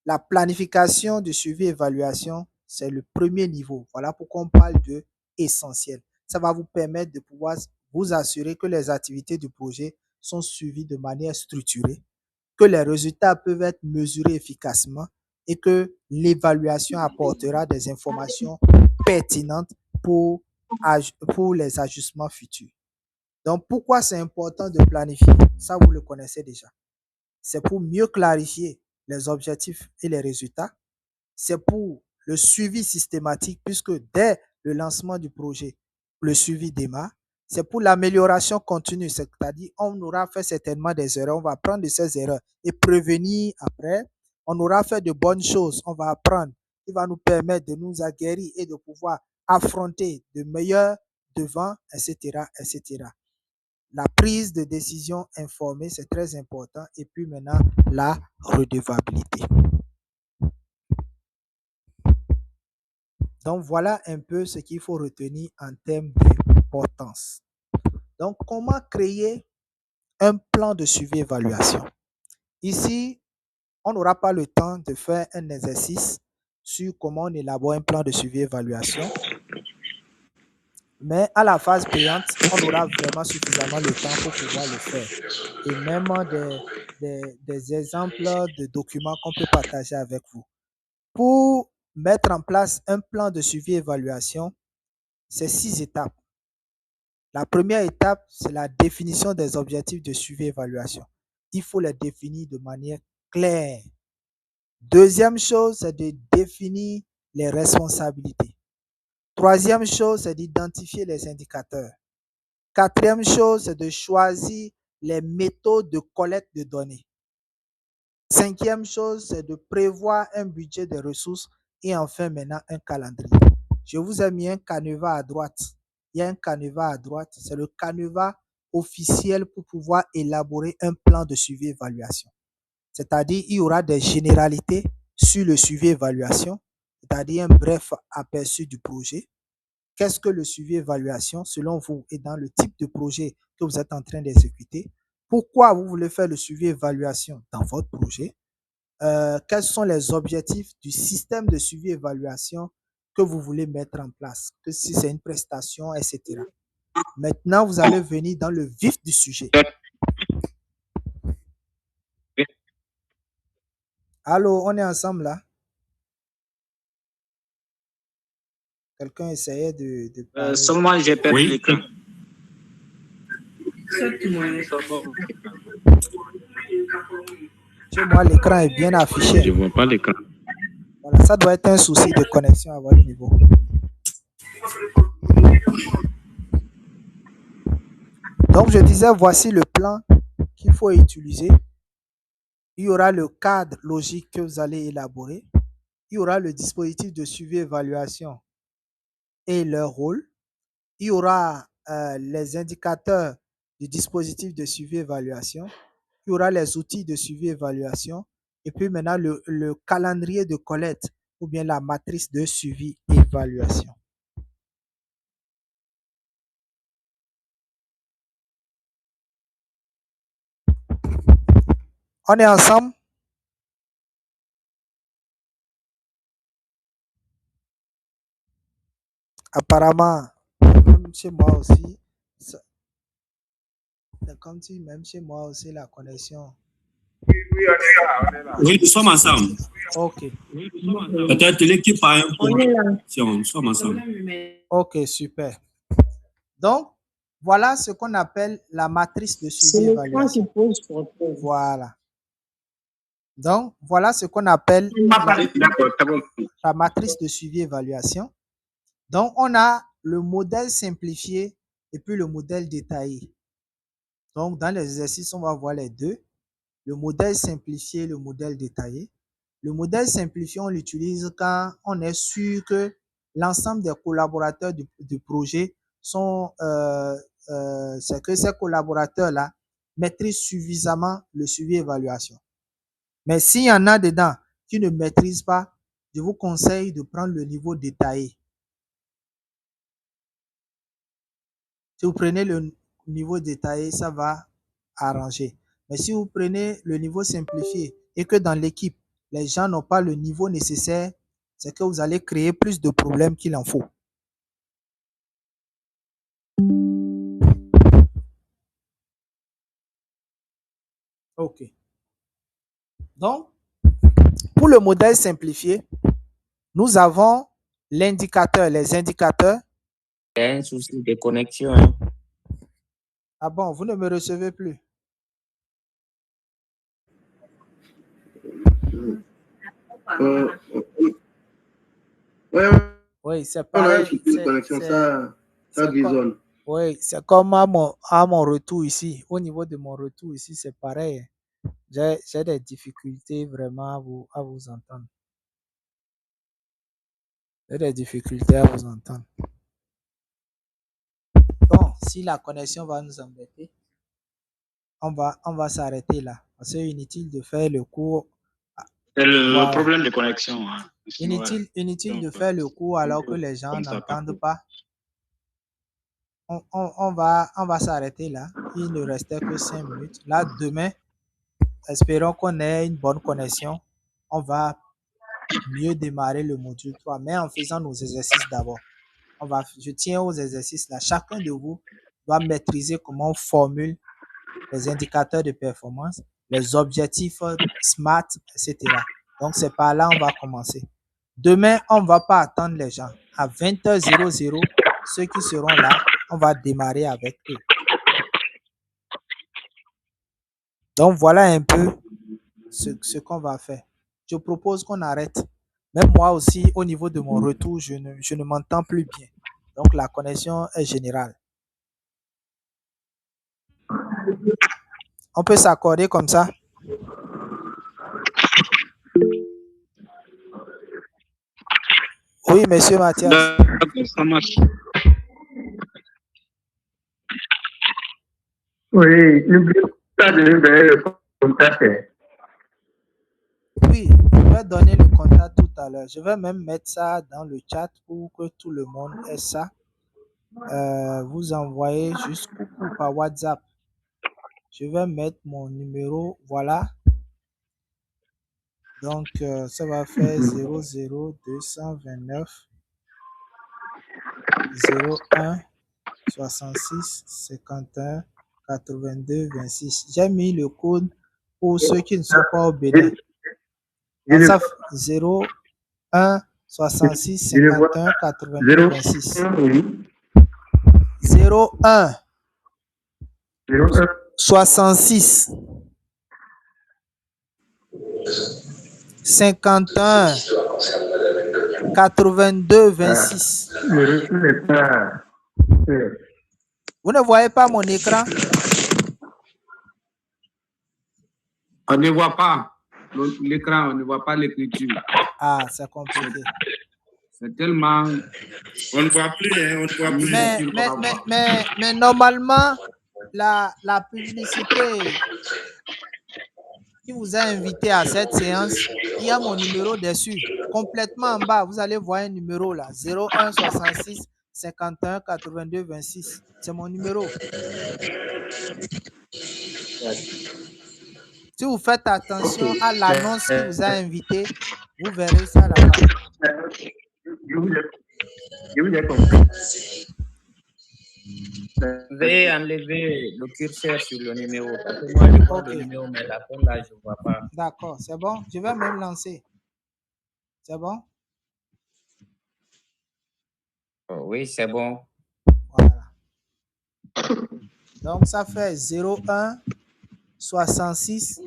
la planification de suivi et évaluation, c'est le premier niveau. Voilà pourquoi on parle de essentiel. Ça va vous permettre de pouvoir vous assurer que les activités du projet sont suivies de manière structurée, que les résultats peuvent être mesurés efficacement et que l'évaluation apportera des informations pertinentes pour les ajustements futurs. Donc, pourquoi c'est important de planifier? Ça, vous le connaissez déjà. C'est pour mieux clarifier les objectifs et les résultats. C'est pour le suivi systématique, puisque dès le lancement du projet, le suivi démarre. C'est pour l'amélioration continue, c'est-à-dire on aura fait certainement des erreurs, on va apprendre de ces erreurs et prévenir après. On aura fait de bonnes choses, on va apprendre, qui va nous permettre de nous aguerrir et de pouvoir affronter de meilleurs devants, etc., etc. La prise de décision informée, c'est très important. Et puis maintenant, la redevabilité. Donc, voilà un peu ce qu'il faut retenir en termes d'importance. Donc, comment créer un plan de suivi-évaluation? Ici, on n'aura pas le temps de faire un exercice sur comment on élabore un plan de suivi-évaluation. Mais à la phase payante, on aura vraiment suffisamment le temps pour pouvoir le faire. Et même des exemples de documents qu'on peut partager avec vous. Pour mettre en place un plan de suivi et évaluation, c'est 6 étapes. La première étape, c'est la définition des objectifs de suivi et évaluation. Il faut les définir de manière claire. Deuxième chose, c'est de définir les responsabilités. Troisième chose, c'est d'identifier les indicateurs. Quatrième chose, c'est de choisir les méthodes de collecte de données. Cinquième chose, c'est de prévoir un budget de ressources et enfin maintenant un calendrier. Je vous ai mis un canevas à droite. Il y a un canevas à droite, c'est le canevas officiel pour pouvoir élaborer un plan de suivi et évaluation. C'est-à-dire, il y aura des généralités sur le suivi et évaluation, c'est-à-dire un bref aperçu du projet. Qu'est-ce que le suivi et évaluation selon vous et dans le type de projet que vous êtes en train d'exécuter? Pourquoi vous voulez faire le suivi et évaluation dans votre projet? Quels sont les objectifs du système de suivi et évaluation que vous voulez mettre en place, que si c'est une prestation, etc. Maintenant, vous allez venir dans le vif du sujet. Allô, on est ensemble là? Quelqu'un essayait de parler. Seulement, j'ai perdu l'écran. Chez moi, l'écran est bien affiché. Je ne vois pas l'écran. Voilà, ça doit être un souci de connexion à votre niveau. Donc, je disais, voici le plan qu'il faut utiliser. Il y aura le cadre logique que vous allez élaborer. Il y aura le dispositif de suivi et évaluation et leur rôle. Il y aura les indicateurs du dispositif de suivi et évaluation. Il y aura les outils de suivi et évaluation. Et puis maintenant, le calendrier de collecte ou bien la matrice de suivi et évaluation. On est ensemble? Apparemment, même chez moi aussi, c'est comme si même chez moi aussi la connexion. Oui, on est là. Oui, nous sommes ensemble. Ok. Peut-être l'équipe a un problème. Nous sommes ensemble. Ok, super. Donc, voilà ce qu'on appelle la matrice de suivi et évaluation. Voilà. Donc, voilà ce qu'on appelle la matrice de suivi et évaluation. Donc, on a le modèle simplifié et puis le modèle détaillé. Donc, dans les exercices, on va voir les deux. Le modèle simplifié et le modèle détaillé. Le modèle simplifié, on l'utilise quand on est sûr que l'ensemble des collaborateurs du projet sont, c'est que ces collaborateurs-là maîtrisent suffisamment le suivi et évaluation. Mais s'il y en a dedans qui ne maîtrisent pas, je vous conseille de prendre le niveau détaillé. Si vous prenez le niveau détaillé, ça va arranger. Mais si vous prenez le niveau simplifié et que dans l'équipe, les gens n'ont pas le niveau nécessaire, c'est que vous allez créer plus de problèmes qu'il en faut. OK. Donc, pour le modèle simplifié, nous avons l'indicateur, les indicateurs. Il y a un souci de connexion. Hein. Ah bon, vous ne me recevez plus? Oui, c'est pareil. Ça grisonne. Oui, c'est comme à mon retour ici. Au niveau de mon retour ici, c'est pareil. J'ai des difficultés vraiment à vous entendre. J'ai des difficultés à vous entendre. Bon, si la connexion va nous embêter, on va s'arrêter là. C'est inutile de faire le cours. C'est le problème de connexion. Hein. Inutile de faire le cours alors que les gens n'entendent pas. On va s'arrêter là. Il ne restait que 5 minutes. Là, demain, espérons qu'on ait une bonne connexion. On va mieux démarrer le module 3, mais en faisant nos exercices d'abord. je tiens aux exercices là. Chacun de vous doit maîtriser comment on formule les indicateurs de performance, les objectifs SMART, etc. Donc, c'est par là on va commencer. Demain, on ne va pas attendre les gens. À 20h00, ceux qui seront là, on va démarrer avec eux. Donc, voilà un peu ce qu'on va faire. Je propose qu'on arrête. Même moi aussi, au niveau de mon retour, je ne m'entends plus bien. Donc, la connexion est générale. On peut s'accorder comme ça? Oui, monsieur Mathias. Ça marche. Oui, n'oubliez pas de nous donner le contact. Oui, je vais donner le contact tout à l'heure. Je vais même mettre ça dans le chat pour que tout le monde ait ça. Vous envoyez juste coucou par WhatsApp. Je vais mettre mon numéro, voilà. Donc, ça va faire 00229 01 66 51 82 26. J'ai mis le code pour ceux qui ne sont pas au Bénin. 01 66 51 82 26. 01 66 51 82 26. Vous ne voyez pas mon écran? On ne voit pas l'écran, on ne voit pas l'écriture. Ah, c'est compliqué. C'est tellement... On ne voit plus, hein, on ne voit plus. Mais normalement, la publicité qui vous a invité à cette séance, il y a mon numéro dessus. Complètement en bas, vous allez voir un numéro là. 01 66 51 82 26. C'est mon numéro. Si vous faites attention à l'annonce qui vous a invité, vous verrez ça là-bas. Je vous ai compris. Veuillez enlever le curseur sur le numéro. Parce que moi, je vois le numéro, mais la fin là, je ne vois pas. D'accord, c'est bon. Je vais même lancer. C'est bon? Oh, oui, c'est bon. Voilà. Donc, ça fait 01 66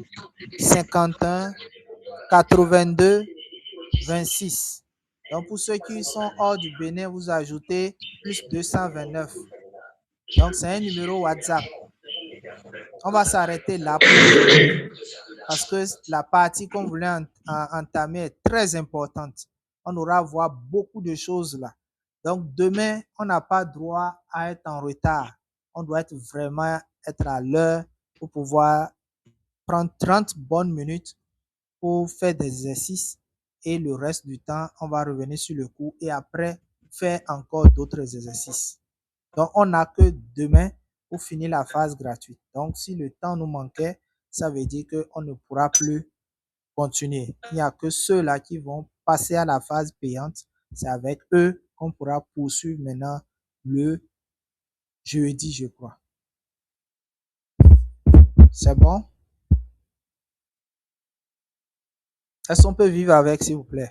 51 82 26. Donc, pour ceux qui sont hors du Bénin, vous ajoutez plus 229. Donc, c'est un numéro WhatsApp. On va s'arrêter là pour aujourd'hui parce que la partie qu'on voulait entamer est très importante. On aura à voir beaucoup de choses là. Donc, demain, on n'a pas droit à être en retard. On doit vraiment être à l'heure pour pouvoir prendre 30 bonnes minutes pour faire des exercices et le reste du temps, on va revenir sur le cours et après faire encore d'autres exercices. Donc, on n'a que demain pour finir la phase gratuite. Donc, si le temps nous manquait, ça veut dire qu'on ne pourra plus continuer. Il n'y a que ceux-là qui vont passer à la phase payante. C'est avec eux qu'on pourra poursuivre maintenant le jeudi, je crois. C'est bon? Est-ce qu'on peut vivre avec, s'il vous plaît?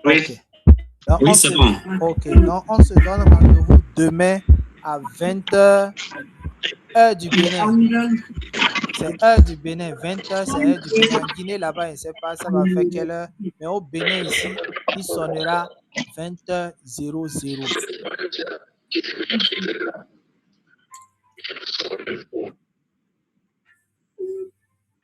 Oui. Okay. Donc, oui, c'est bon. Ok, donc on se donne rendez-vous demain à 20h, heure du Bénin. C'est heure du Bénin, 20h, c'est heure du Bénin. En Guinée, là-bas, je ne sais pas, ça va faire quelle heure. Mais au Bénin, ici, il sonnera 20h00.